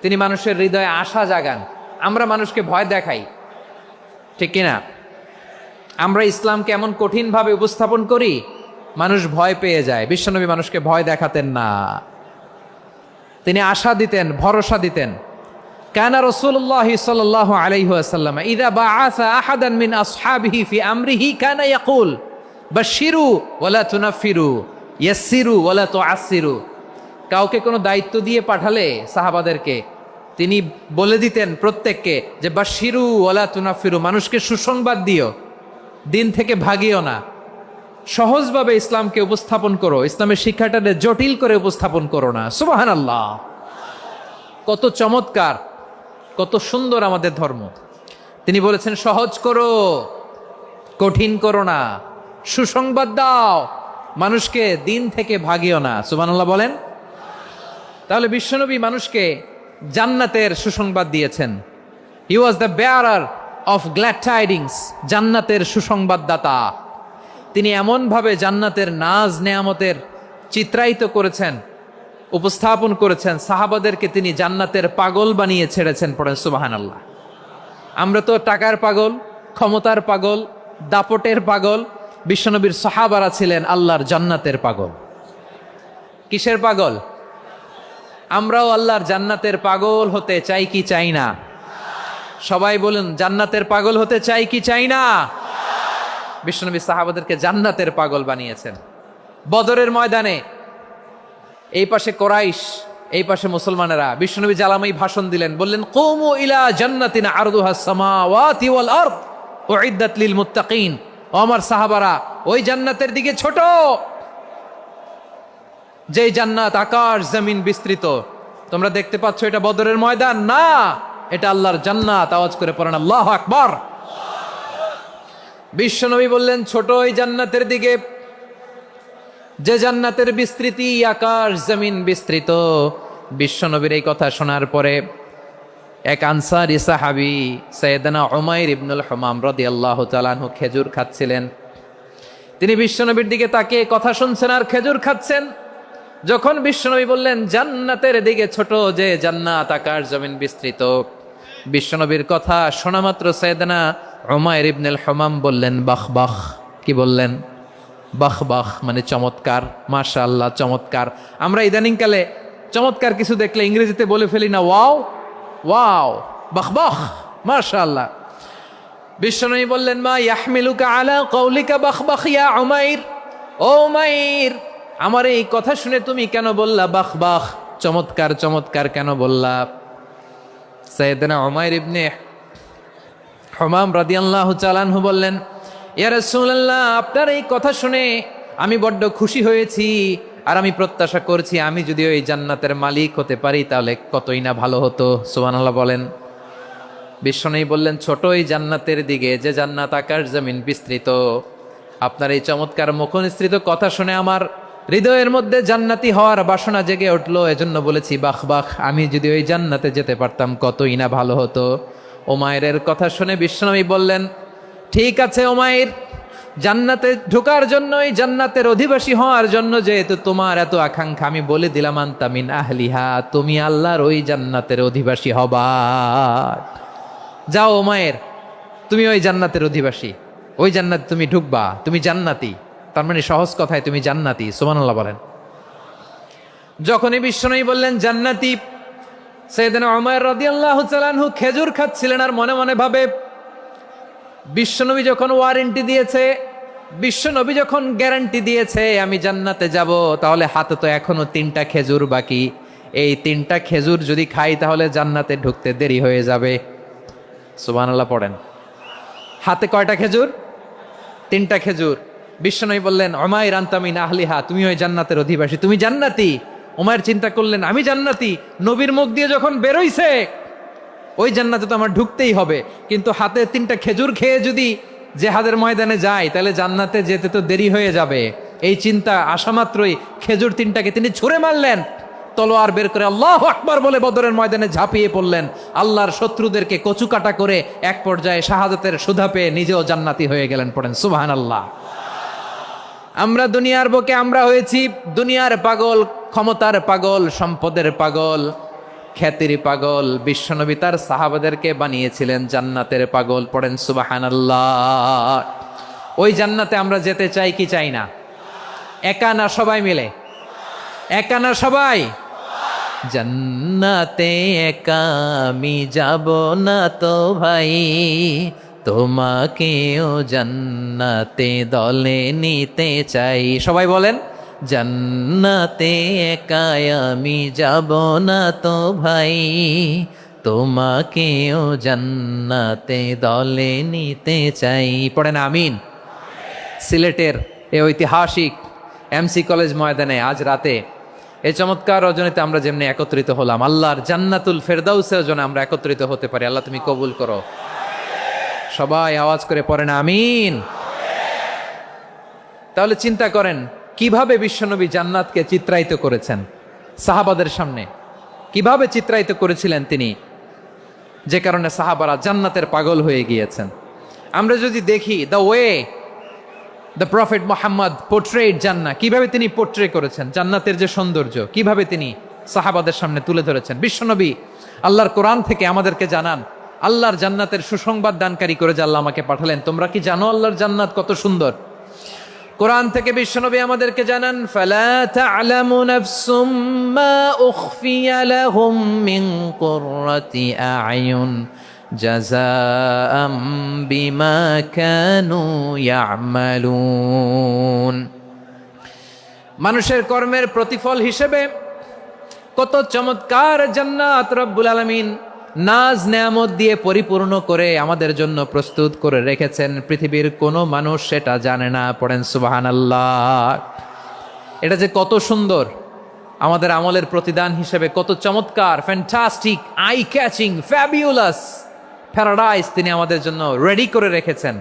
তিনি মানুষের হৃদয়ে আশা জাগান। আমরা মানুষকে ভয় দেখাই, ঠিক কিনা? আমরা ইসলামকে এমন কঠিনভাবে উপস্থাপন করি, মানুষ ভয় পেয়ে যায়। বিশ্বনবী মানুষকে ভয় দেখাতেন না, তিনি আশা দিতেন, ভরসা দিতেন। কানা রাসূলুল্লাহ সাল্লাল্লাহু আলাইহি ওয়াসাল্লাম ইযা বাআসা আহাদান মিন আসহাবিহি ফি আমরিহি কানা ইয়াকুল বাশশিরু ওয়ালা তুনাফিরু ইয়াসসিরু ওয়ালা তুআসসিরু। কাউকে কোনো দায়িত্ব দিয়ে পাঠালে সাহাবাদেরকে তিনি বলে দিতেন প্রত্যেককে যে বাশশিরু ওয়ালা তুনাফিরু, মানুষকে সুসংবাদ দিও, দিন থেকে ভাগিও না। সহজভাবে ইসলামকে উপস্থাপন করো, ইসলামের শিক্ষাটাকে জটিল করে উপস্থাপন করো না। সুবহানাল্লাহ, কত চমৎকার, কত সুন্দর আমাদের ধর্ম। তিনি বলেছেন সহজ করো, কঠিন করো না, সুসংবাদ দাও, মানুষকে দিন থেকে ভাগিও না। সুবহানাল্লাহ বলেন। তাহলে বিশ্বনবী মানুষকে জান্নাতের সুসংবাদ দিয়েছেন। He was the bearer of glad tidings, জান্নাতের সুসংবাদদাতা। তিনি এমনভাবে জান্নাতের নাজ নেয়ামতের চিত্রায়িত করেছেন, উপস্থাপন করেছেন, সাহাবাদেরকে তিনি জান্নাতের পাগল বানিয়ে ছেড়েছেন। পড়েন সুবহানাল্লাহ। আমরা তো টাকার পাগল, ক্ষমতার পাগল, দাপটের পাগল। বিশ্বনবীর সাহাবারা ছিলেন আল্লাহর জান্নাতের পাগল। কিসের পাগল? আমরাও আল্লাহর জান্নাতের পাগল হতে চাই কি চাই না? সবাই বলুন, জান্নাতের পাগল হতে চাই কি চাই না? বিশ্বনবী সাহাবাদেরকে জান্নাতের পাগল বানিয়েছেন। বদরের ময়দানে এই পাশে কোরাইশ, এই পাশে মুসলমানেরা। বিশ্বনবী জ্বালাময়ী ভাষণ দিলেন, বললেন কুমু ইলা জান্নাতিন আরদুহাস সামাওয়াতি ওয়াল আরদ উইদ্দাত লিল মুত্তাকিন। ও আমার সাহাবারা, ওই জান্নাতের দিকে ছোট, যেই জান্নাত আকাশ জমিন বিস্তৃত। তোমরা দেখতে পাচ্ছ এটা বদরের ময়দান না, এটা আল্লাহর জান্নাত। আওয়াজ করে পড়েন আল্লাহু আকবার। বিশ্বনবী বললেন ছোট ওই জান্নাতের দিকে, যে জান্নাতের বিস্তৃতি আকাশ জমিন বিস্তৃত। বিশ্বনবীর এই কথা শোনার পরে এক আনসারী সাহাবী সাইয়েদনা উমাইর ইবনুল হুমাম রাদিয়াল্লাহু তাআলা আনহু খেজুর খাচ্ছিলেন। তিনি বিশ্বনবীর দিকে তাকিয়ে কথা শুনছেন আর খেজুর খাচ্ছেন। যখন বিশ্বনবী বললেন জান্নাতের দিকে ছোট, যে জান্নাত আকাশ জমিন বিস্তৃত, বিশ্বনবীর কথা শোনা মাত্র সাইয়েদনা উমাইর ইবনুল হুমাম বললেন বাহ বাহ। কি বললেন? বাহ বাহ, মানে চমৎকার, মাশাআল্লাহ, চমৎকার। আমরা ইদানিংকালে চমৎকার কিছু দেখলে ইংরেজিতে বলে ফেলি না, ওয়াও ওয়াও, বাহ বাহ, মাশাআল্লাহ। বিশ্বনবী বললেন মা ইয়াহমিলুকা আলা কওলিকা বাহ বাহ ইয়া উমাইর। ও উমাইর, আমার এই কথা শুনে তুমি কেন বললা বাহ বাহ, চমৎকার চমৎকার কেন বললা? সাইয়েদনা উমাইর ইবনে হুমাম রাদিয়াল্লাহু তাআলা আনহু বললেন, ইয়া রাসূলুল্লাহ, আপনার এই কথা শুনে আমি বড্ড খুশি হয়েছি, আর আমি প্রত্যাশা করছি আমি যদি ওই জান্নাতের মালিক হতে পারি তাহলে কতই না ভালো হতো। সুবহানাল্লাহ বলেন। বিশ্বনবী বললেন ছোট ওই জান্নাতের দিকে, যে জান্নাত আকাশ জমিন বিস্তৃত। আপনার এই চমৎকার মুখনিসৃত কথা শুনে আমার হৃদয়ের মধ্যে জান্নাতি হওয়ার বাসনা জেগে উঠলো, এজন্য বলেছি বাহ বাহ, আমি যদি ওই জান্নাতে যেতে পারতাম কতই না ভালো হতো। উমাইরের কথা শুনে বিশ্বনবী বললেন ঠিক আছে উমাইর, জান্নাতে ঢোকার জন্য, এই জান্নাতের অধিবাসী হওয়ার জন্য যেহেতু তোমার এত আকাঙ্ক্ষা, আমি বলে দিলাম আনতা মিন আহলিহা, তুমি আল্লাহর ওই জান্নাতের অধিবাসী হবা। যাও উমাইর, তুমি ওই জান্নাতের অধিবাসী, ওই জান্নাতে তুমি ঢুকবা, তুমি জান্নাতি। তার মানে সহজ কথায় তুমি জান্নাতি। সুবহানাল্লাহ বলেন। যখনই বিশ্বনবী বললেন জান্নাতি, সাইয়েদনা উমাইর রাদিয়াল্লাহু তাআলা আনহু খেজুর খাচ্ছিলেন আর মনে মনে ভাবে বিশ্বনবী যখন ওয়ারেন্টি দিয়েছে, বিশ্বনবী যখন গ্যারান্টি দিয়েছে আমি জান্নাতে যাব, তাহলে হাতে তো এখনো 3টা খেজুর বাকি। এই 3টা খেজুর যদি খাই তাহলে জান্নাতে ঢুকতে দেরি হয়ে যাবে। সুবহানাল্লাহ পড়েন। হাতে কয়টা খেজুর? 3টা খেজুর। বিশ্বনবী বললেন, উমাইর আনতা মিন আহলিহা, তুমি ওই জান্নাতের অধিবাসী, তুমি জান্নাতি। উমাইর চিন্তা করলেন, আমি জান্নাতি, নবীর মুখ দিয়ে যখন বেরোইছে ওই জান্নাতে তো আমার ঢুকতেই হবে, কিন্তু হাতে 3টা খেজুর খেয়ে যদি জেহাদের ময়দানে যাই তাহলে জান্নাতে যেতে তো দেরি হয়ে যাবে। এই চিন্তা আসা মাত্রই খেজুর 3টাকে তিনি ছুঁড়ে মারলেন, তলোয়ার বের করে আল্লাহু আকবার বলে বদরের ময়দানে ঝাঁপিয়ে পড়লেন। আল্লাহর শত্রুদেরকে কচুকাটা করে এক পর্যায়ে শাহাদাতের সুধা পেয়ে নিজেও জান্নাতি হয়ে গেলেন। পড়েন সুবহানাল্লাহ। আমরা দুনিয়ার বুকে আমরা হয়েছি দুনিয়ার পাগল, ক্ষমতার পাগল, সম্পদের পাগল, খ্যাতির পাগল। বিশ্বনবী তার সাহাবাদেরকে বানিয়েছিলেন জান্নাতের পাগল। পড়েন সুবহানাল্লাহ। ওই জান্নাতে আমরা যেতে চাই কি চাই না? একা না সবাই মিলে? একা না সবাই? জান্নাতে একা আমি যাব না তো ভাই, তোমাকেও জান্নাতে দলে নিতে চাই। সবাই বলেন, জান্নাতে একা আমি যাব না তো ভাই, তোমাকেও জান্নাতে দলে নিতে চাই। পড়েন আমিন। সিলেটের এই ঐতিহাসিক এমসি কলেজ ময়দানে আজ রাতে এই চমৎকার রজনীতে আমরা যেমনি একত্রিত হলাম, আল্লাহর জান্নাতুল ফেরদাউসের জন্য আমরা একত্রিত হতে পারি। আল্লাহ তুমি কবুল করো। সবাই আওয়াজ করে পড়েন আমিন। তাহলে চিন্তা করেন কিভাবে বিশ্বনবী জান্নাতকে চিত্রায়িত করেছেন সাহাবাদের সামনে, কিভাবে চিত্রায়িত করেছিলেন তিনি, যে কারণে সাহাবারা জান্নাতের পাগল হয়ে গিয়েছেন। আমরা যদি দেখি the way the prophet Muhammad portrait জান্নাত, কিভাবে তিনি পোর্ট্রে করেছেন জান্নাতের যে সৌন্দর্য, কিভাবে তিনি সাহাবাদের সামনে তুলে ধরেছেন। বিশ্বনবী আল্লাহর কোরআন থেকে আমাদেরকে জানান, আল্লাহর জান্নাতের সুসংবাদ দানকারী করে যে আল্লাহ আমাকে পাঠালেন। তোমরা কি জানো আল্লাহর জান্নাত কত সুন্দর? কোরআন থেকে বিশ্বনবী আমাদেরকে জানান, ফালা তা'লামু নাফসুম মা উখফিয়া লাহুম মিন কুররাতি আ'য়ুন জাযাআম বিমা কানু ইয়া'মালুন। মানুষের কর্মের প্রতিফল হিসেবে কত চমৎকার জান্নাত রব্বুল আলামিন নাজ নেয়ামত দিয়ে পরিপূর্ণ করে আমাদের জন্য প্রস্তুত করে রেখেছেন। পৃথিবীর কোনো মানুষ সেটা জানে না। পড়েন সুবহানাল্লাহ। এটা যে কত সুন্দর, আমাদের আমলের প্রতিদান হিসেবে কত চমৎকার, fantastic, eye catching, fabulous paradise তিনি আমাদের জন্য রেডি করে রেখেছেন।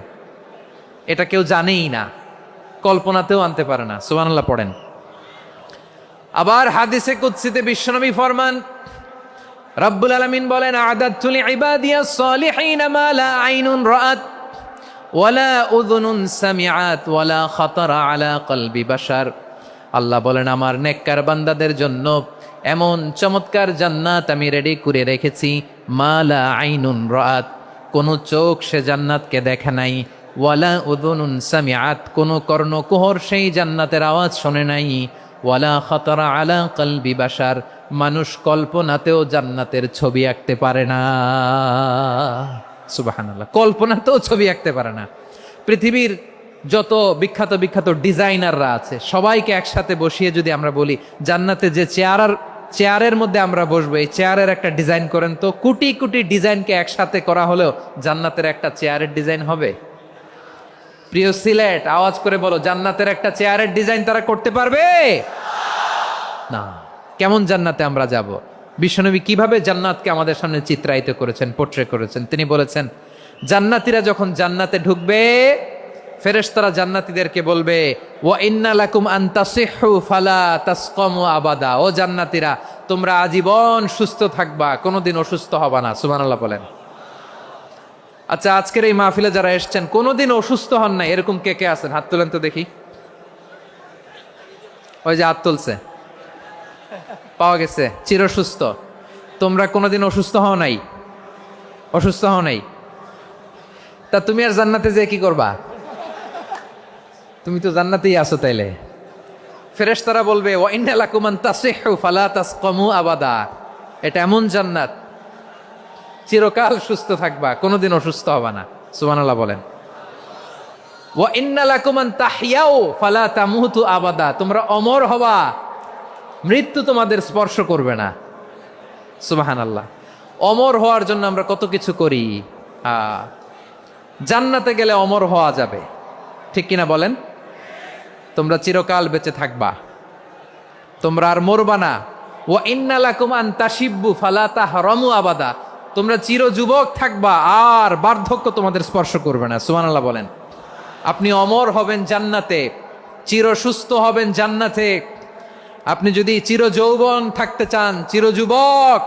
এটা কেউ জানেই না, কল্পনাতেও আনতে পারে না। সুবহানাল্লাহ পড়েন। আবার হাদিসে কুদসিতে বিশ্বনবী ফরমান, রব্বুল আলামিন বলেন, আ'দাদতু লিইবাদিয়াস সালিহিন মা লা আইনুন রাআত ওয়ালা উযুনুন সামিআত ওয়ালা খাতারা আলা কলবি বাশার। আল্লাহ বলেন, আমার নেককার বান্দাদের জন্য এমন চমৎকার জান্নাত আমি রেডি করে রেখেছি, মা লা আইনুন রাআত, কোনো চোখ সে জান্নাতকে দেখে নাই, ওয়ালা উযুনুন সামিআত, কোনো কর্ণকুহর সেই জান্নাতের আওয়াজ শোনে নাই, ওয়ালা খাতারা আলা কলবি বাশার, মানুষ কল্পনাতেও জান্নাতের ছবি আঁকতে পারে না। সুবহানাল্লাহ, কল্পনাতেও ছবি আঁকতে পারে না। পৃথিবীর যত বিখ্যাত বিখ্যাত ডিজাইনাররা আছে সবাইকে একসাথে বসিয়ে যদি আমরা বলি জান্নাতে যে চেয়ারের মধ্যে আমরা বসবো, এই চেয়ারের একটা ডিজাইন করেন তো, কোটি কোটি ডিজাইনকে একসাথে করা হলেও জান্নাতের একটা চেয়ারের ডিজাইন হবে? প্রিয় সিলেট, আওয়াজ করে বলো, জান্নাতের একটা চেয়ারের ডিজাইন তারা করতে পারবে না। কেমন জান্নাতে আমরা যাব? বিশ্বনবী কিভাবে জান্নাতকে আমাদের সামনে চিত্রায়িত করেছেন, পোর্ট্রে করেছেন। তিনি বলেছেন, জান্নাতীরা যখন জান্নাতে ঢুকবে ফেরেশতারা জান্নাতীদেরকে বলবে, ওয়া ইন্না লাকুম আন তাসিহু ফালা তাসকামু আবাদা, ও জান্নাতীরা তোমরা আজীবন সুস্থ থাকবা, কোনোদিন অসুস্থ হবা না। সুবহানাল্লাহ বলেন। আচ্ছা, আজকের এই মাহফিলে যারা এসেছেন কোনোদিন অসুস্থ হন নাই এরকম কে কে আছেন? হাত তোলেন তো দেখি। ওই যে হাত তুলছে, পাওয়া গেছে, চিরসুস্থ। তোমরা কোনোদিন অসুস্থ হও নাই? অসুস্থ হও নাই? তা তুমি আর জান্নাতে যে কি করবা? তুমি তো জান্নাতেই আছো। তাইলে ফেরেশতারা বলবে, ওয়া ইন্না লাকুম আন তাসিহু ফালা তাসকামু আবাদা, এটা এমন জান্নাত চিরকাল সুস্থ থাকবা, কোনোদিন অসুস্থ হবা না। সুবহানাল্লাহ বলেন। ওয়া ইন্না লাকুম আন তাহইয়াও ফালা তামুতু আবাদা, তোমরা অমর হবা, মৃত্যু তোমাদের স্পর্শ করবে না। সুবহানাল্লাহ। অমর হওয়ার জন্য আমরা কত কিছু করি। জান্নাতে গেলে অমর হওয়া যাবে, ঠিক কিনা বলেন? তোমরা চিরকাল বেঁচে থাকবা, তোমরা আর মরবা না। ওয়া ইন্না লাকুম আন তাশিব্বু ফালা তাহরামু আবাদা, তোমরা চির যুবক থাকবা, আর বার্ধক্য তোমাদের স্পর্শ করবে না। সুবহানাল্লাহ বলেন। আপনি অমর হবেন জান্নাতে, চির সুস্থ হবেন জান্নাতে। আপনি যদি চির যৌবন থাকতে চান, চির যুবক,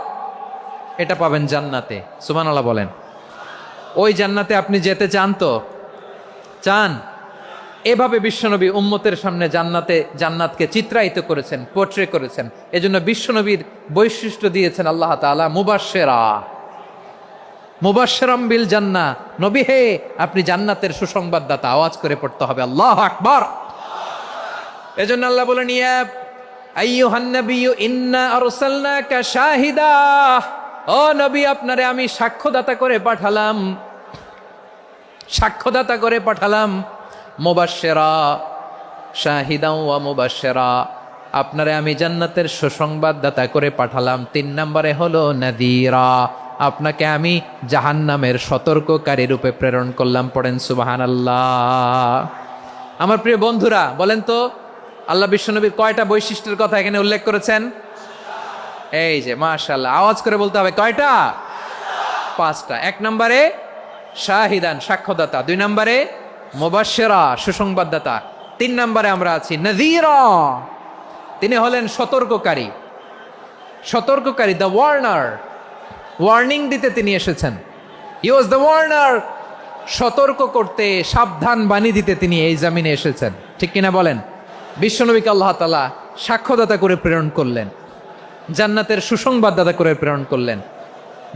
এটা পাবেন জান্নাতে। সুবহানাল্লাহ বলেন। ওই জান্নাতে আপনি যেতে চান তো? চান? এভাবে বিশ্বনবী উম্মতের সামনে জান্নাতকে চিত্রায়িত করেছেন, পোর্ট্রে করেছেন। এজন্য বিশ্বনবীর বৈশিষ্ট্য দিয়েছেন আল্লাহ তাআলা মুবাশশিরাম বিল জান্নাহ। নবী হে, আপনি জান্নাতের সুসংবাদদাতা। আওয়াজ করে পড়তে হবে আল্লাহু আকবার। এজন্য আল্লাহ বলেন, ইয়া আইয়ুহান নাবিয়্যু ইন্না আরসালনাকা শাহিদা, ও নবী, আপনারে আমি সাক্ষ্যদাতা করে পাঠালাম, সাক্ষ্যদাতা করে পাঠালাম। মুবাশশিরা, শাহিদা ওয়া মুবাশশিরা, আপনারে আমি জান্নাতের সুসংবাদদাতা করে পাঠালাম। 3 নম্বরে হলো নাযীরা, আপনাকে আমি জাহান্নামের সতর্ককারী রূপে প্রেরণ করলাম। পড়েন সুবহানাল্লাহ। আমার প্রিয় বন্ধুরা, বলেন তো আল্লাহ বিশ্বনবীর কয়টা বৈশিষ্ট্যের কথা এখানে উল্লেখ করেছেন? এই যে মাশাআল্লাহ, আওয়াজ করে বলতে হবে, কয়টা? 5টা। 1 নম্বরে শাহিদান, সাক্ষ্যদাতা। 2 নম্বরে মুবাশশিরা, সুসংবাদদাতা। 3 নম্বরে আমরা আছি নাযীরা, তিনি হলেন সতর্ককারী। সতর্ককারী, দ্য ওয়ার্নার, ওয়ার্নিং দিতে তিনি এসেছেন। হি ওয়াজ দ্য ওয়ার্নার, সতর্ক করতে, সাবধান বাণী দিতে তিনি এই জামিনে এসেছেন, ঠিক কিনা বলেন? বিশ্বনবীকে আল্লাহ তাআলা সাক্ষ্যদাতা করে প্রেরণ করলেন, জান্নাতের সুসংবাদদাতা করে প্রেরণ করলেন,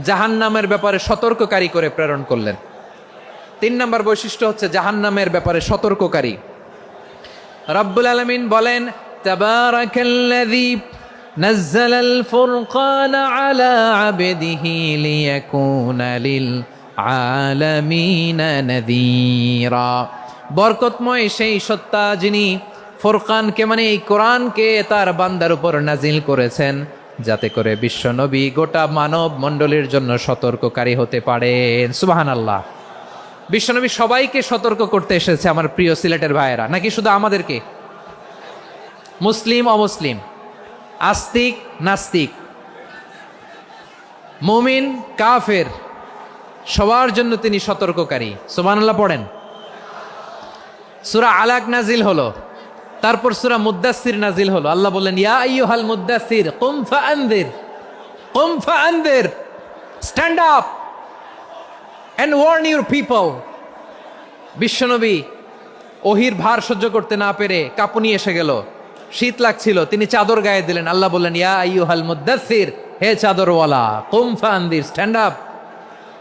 জাহান্নামের ব্যাপারে সতর্ককারী করে প্রেরণ করলেন। 3 নম্বর বৈশিষ্ট্য হচ্ছে জাহান্নামের ব্যাপারে সতর্ককারী। রব্বুল আলামিন বলেন, তাবারাকাল্লাযী নাযালাল ফুরকানা আলা আবদিহি লিয়াকুনা লিল আলামিনা নাযীরা, বরকতময় সেই সত্তা যিনি ফুরকানকে, মানে এই কোরআনকে তার বান্দার উপর নাজিল করেছেন, যাতে করে বিশ্বনবী গোটা মানব মণ্ডলীর জন্য সতর্ককারী হতে পারেন। সুবহানাল্লাহ। বিশ্বনবী সবাইকে সতর্ক করতে এসেছে, আমার প্রিয় সিলেটের ভাইয়েরা, নাকি শুধু আমাদেরকে? মুসলিম অমুসলিম, আস্তিক নাস্তিক, মুমিন কাফের, সবার জন্য তিনি সতর্ককারী। সুবহানাল্লাহ পড়েন। সূরা আলাক নাজিল হলো, তারপর সূরা মুদ্দাসসির নাজিল হলো। আল্লাহ বললেন, ইয়া আইয়ুহাল মুদ্দাসসির কুম ফাআনযির, কুম ফাআনযির, stand up and warn your people. বিশ্বনবী ওহির ভার সহ্য করতে না পেরে কাঁপুনি এসে গেল, শীত লাগছিল, তিনি চাদর গায়ে দিলেন। আল্লাহ বললেন, ইয়া আইয়ুহাল মুদ্দাসসির, হে চাদরওয়ালা, কুম ফাআনযির, স্ট্যান্ড আপ,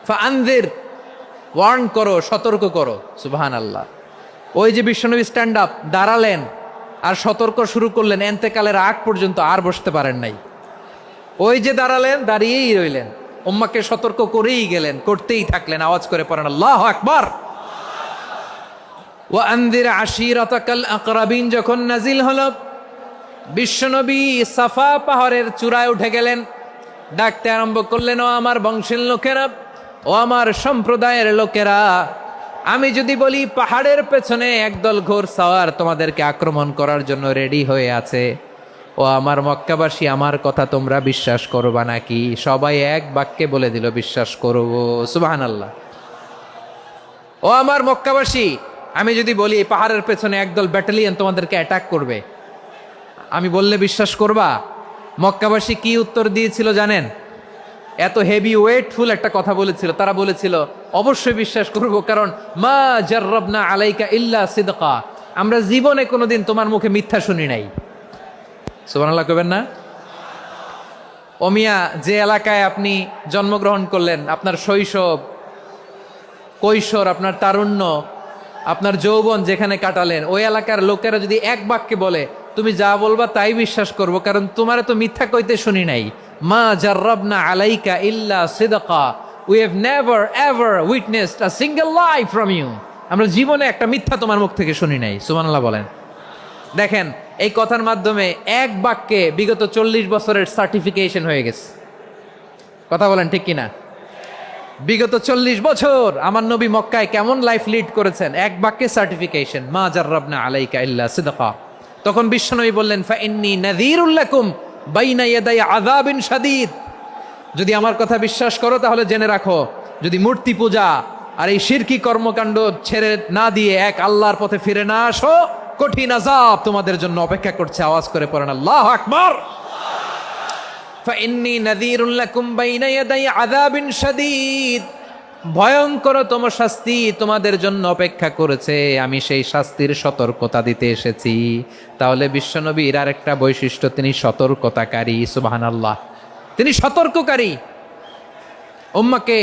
ফাআনযির, ওয়ার্ন করো, সতর্ক করো। সুবহানাল্লাহ। ওই যে বিশ্বনবী স্ট্যান্ড আপ, দাঁড়ালেন আর সতর্ক শুরু করলেন, এন্তেকালের আগ পর্যন্ত আর বসতে পারেন নাই। ওই যে দাঁড়ালেন, দাঁড়িয়েই রইলেন, উম্মাকে সতর্ক করেই গেলেন, করতেই থাকলেন। আওয়াজ করে পড়েন আল্লাহু আকবার। ওয়া আনযির আশীরাতাকাল আকরাবিন যখন নাজিল হলো, বিশ্বনবী সাফা পাহাড়ের চূড়ায় উঠে গেলেন, ডাকতে আরম্ভ করলেন, ও আমার বংশের লোকেরা, ও আমার সম্প্রদায়ের লোকেরা, আমি যদি বলি পাহাড়ের পেছনে একদল ঘোড়সাওয়ার তোমাদেরকে আক্রমণ করার জন্য রেডি হয়ে আছে, ও আমার মক্কাবাসী, আমার কথা তোমরা বিশ্বাস করবা নাকি? সবাই এক বাক্যে বলে দিল, বিশ্বাস করব। সুবহানাল্লাহ। ও আমার মক্কাবাসী, আমি যদি বলি পাহাড়ের পেছনে একদল ব্যাটালিয়ন তোমাদেরকে অ্যাটাক করবে, আমি বললে বিশ্বাস করবা? মক্কাবাসী কি উত্তর দিয়েছিল জানেন? এত হেভি ওয়েটফুল একটা কথা বলেছিল। তারা বলেছিল, অবশ্যই বিশ্বাস করব, কারণ মা জাররাবনা আলাইকা ইল্লা সিদকা, আমরা জীবনে কোনোদিন তোমার মুখে মিথ্যা শুনি নাই। সুবহানাল্লাহ কইবেন না? ওমিয়া, যে এলাকায় আপনি জন্মগ্রহণ করলেন, আপনার শৈশব, কৈশোর, আপনার তারুণ্য, আপনার যৌবন যেখানে কাটালেন, ওই এলাকার লোকেরা যদি এক বাক্যে বলে, তুমি যা বলবা তাই বিশ্বাস করব, কারণ তোমারে তো মিথ্যা কইতে শুনি নাই। মা জাররাবনা আলাইকা ইল্লা সিদকা, we have never ever witnessed a single lie from you. আমরা জীবনে একটা মিথ্যা তোমার মুখ থেকে শুনি নাই, সুবহানাল্লাহ বলেন। দেখেন এই কথার মাধ্যমে এক বাক্যে বিগত 40 বছরের সার্টিফিকেশন হয়ে গেছে। কথা বলেন ঠিক কিনা? বিগত 40 বছর আমার নবী মক্কায় কেমন লাইফ লিড করেছেন, এক বাক্যে সার্টিফিকেশন, মা জাররাবনা আলাইকা ইল্লা সিদকা। তখন বিশ্বনবী বললেন, ফা ইন্নী নাযীরুল লাকুম বাইনা ইয়াদাই আযাবিন শাদীদ। যদি আমার কথা বিশ্বাস করো তাহলে জেনে রাখো, যদি মূর্তি পূজা আর এই শিরকি কর্মকাণ্ড ছেড়ে না দিয়ে এক আল্লাহর পথে ফিরে না আসো, কঠিন আযাব তোমাদের জন্য অপেক্ষা করছে। আওয়াজ করে পড়েন আল্লাহু আকবার। ফাইন্নী নাযীরুল লাকুম বাইনা ইয়াদাই আযাবিন শাদীদ। ভয়ঙ্করতম শাস্তি তোমাদের জন্য অপেক্ষা করেছে, আমি সেই শাস্তির সতর্কতা দিতে এসেছি। তাহলে বিশ্বনবীর আরেকটা বৈশিষ্ট্য, তিনি সতর্কতাকারী। সুবহানাল্লাহ, তিনি সতর্ককারী। উম্মাকে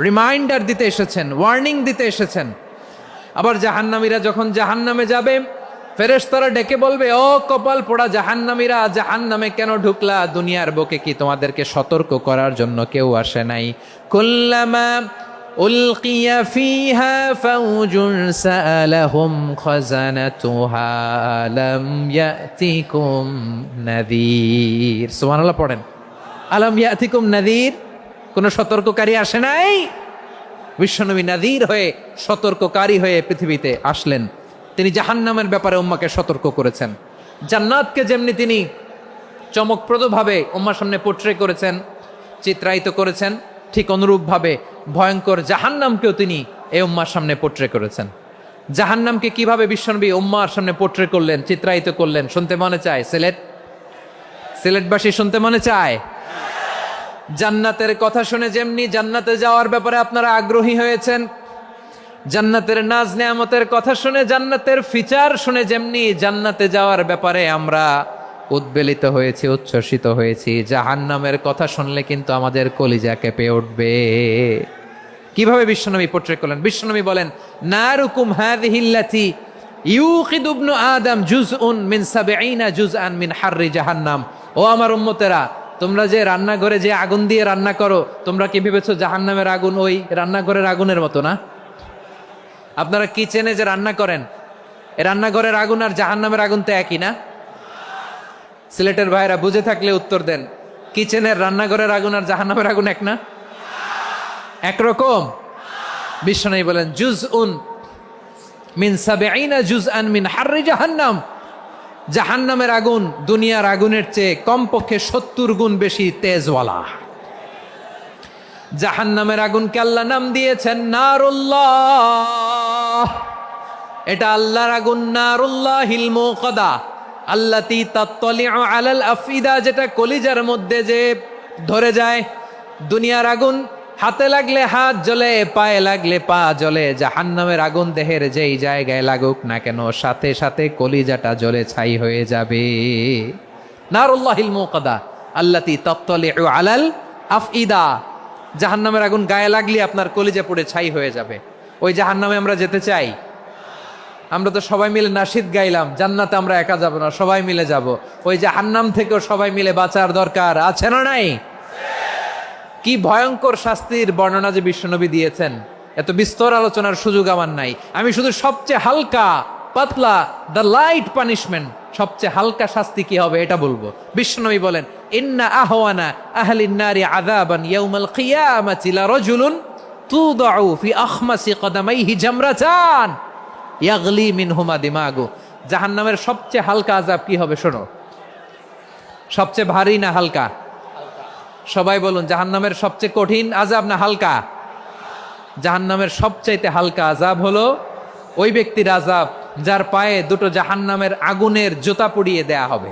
রিমাইন্ডার দিতে এসেছেন, ওয়ার্নিং দিতে এসেছেন। আবার জাহান্নামীরা যখন জাহান্নামে যাবে, ফেরেশতারা ডেকে বলবে, ও কপাল পোড়া জাহান্নামীরা, জাহান্নামে কেন ঢুকলা? দুনিয়ার বুকে কি তোমাদেরকে সতর্ক করার জন্য কেউ আসে নাই? কুল্লামা উলকিয়া ফিহা ফাউজুন সাআলাহুম খাজানাতুহা আলাম ইয়াতিকুম নাযীর। সুবহানাল্লাহ পড়েন, আলাম ইয়াতিকুম নাযীর। কোন সতর্ককারী আসে নাই? বিশ্বনবী নাযীর হয়ে, সতর্ককারী হয়ে পৃথিবীতে আসলেন। তিনি জাহান্নামের ব্যাপারে উম্মাকে সতর্ক করেছেন। জান্নাতকে যেমনি তিনি চমকপ্রদভাবে উম্মার সামনে পোট্রে করেছেন, চিত্রায়িত করেছেন, ঠিক অনুরূপভাবে ভয়ঙ্কর জাহান্নামকেও তিনি এই উম্মার সামনে পোট্রে করেছেন। জাহান্নামকে কিভাবে বিশ্বনবী উম্মার সামনে পোট্রে করলেন, চিত্রায়িত করলেন, শুনতে মনে চায়? সিলেটবাসী শুনতে মনে চায়? জান্নাতের কথা শুনে যেমনি জান্নাতে যাওয়ার ব্যাপারে আপনারা আগ্রহী হয়েছেন, জান্নাতের নাজ নেয়ামতের কথা শুনে, জান্নাতের ফিচার শুনে যেমনি জান্নাতে যাওয়ার ব্যাপারে আমরা উদ্বেলিত হয়েছি, উচ্ছ্বসিত হয়েছি, জাহান্নামের কথা শুনলে কিন্তু আমাদের কলিজা কেঁপে উঠবে। কিভাবে বিশ্বনবী পোট্রে করলেন? বিশ্বনবী বলেন, নারুকুম হাযিহিল্লাতী ইউকিদু ইবনু আদম জুজউন মিন ৭০ জুজআন মিন হাররি জাহান্নাম। ও আমার উম্মতেরা, তোমরা যে রান্নাঘরে যে আগুন দিয়ে রান্না করো, তোমরা কি ভেবেছো জাহান্নামের আগুন ওই রান্নাঘরের আগুনের মতো না? আপনারা কিচেনে যে রান্না করেন, এই রান্নাঘরের আগুন আর জাহান্নামের আগুন তো একই না? সিলেটের ভাইরা বুঝে থাকলে উত্তর দেন, কিচেনের রান্নাঘরের আগুন আর জাহান্নামের আগুন এক না? একরকম? বিশ্বনবী বলেন, জুজউন মিন ৭০ জুজআন মিন হাররি জাহান্নাম। জাহান্নামের আগুন দুনিয়ার আগুনের চেয়ে কমপক্ষে ৭০ গুণ বেশি তেজওয়ালা। জাহান্নামের আগুনকে আল্লাহ নাম দিয়েছেন নারুল্লাহ। এটা আল্লাহর আগুন, নারুল্লাহিল মুকাদা আল্লাতী তাত্তালিউ আলাল আফইদা, যেটা কলিজার মধ্যে যে ধরে যায়। দুনিয়ার আগুন হাতে লাগলে হাত জ্বলে, পায়ে লাগলে পা জ্বলে। জাহান্নামের আগুন দেহের যেই জায়গায় লাগুক না কেন, সাথে সাথে কলিজাটা জ্বলে ছাই হয়ে যাবে। নারুল্লাহিল মুকাদা আল্লাতী তাত্তালিউ আলাল আফইদা। জাহান্নামের আগুন গায়ে লাগলে আপনার কলিজা পুড়ে ছাই হয়ে যাবে। ওই জাহান্নামে আমরা যেতে চাই? আমরা তো সবাই মিলে নাশিদ গাইলাম, জান্নাতে আমরা একা যাব না, সবাই মিলে যাব। ওই জাহান্নাম থেকেও সবাই মিলে বাঁচার দরকার আছে না নাই? কি ভয়ঙ্কর শাস্তির বর্ণনা যে বিশ্বনবী দিয়েছেন, এত বিস্তর আলোচনার সুযোগ আমার নাই। আমি শুধু সবচেয়ে হালকা পাতলা, দ্য লাইট পানিশমেন্ট, সবচেয়ে হালকা শাস্তি কি হবে এটা বলবো। বিশ্বনবী বলেন, ইন্না আহওয়ানা আহলিন নারি আযাবান ইয়াউমাল কিয়ামাতি লারাজুলুন তুদাউ ফি আখমাসি কদামাইহি জামরাতান ইয়াগলি মিনহুমা দিমাগু। জাহান্নামের সবচেয়ে হালকা আযাব কি হবে শোনো। সবচেয়ে ভারী না হালকা? সবাই বলুন, জাহান্নামের সবচেয়ে কঠিন আযাব না হালকা? জাহান্নামের সবচাইতে হালকা আযাব হলো ওই ব্যক্তির আযাব যার পায়ে দুটো জাহান্নামের আগুনের জুতা পুড়িয়ে দেয়া হবে।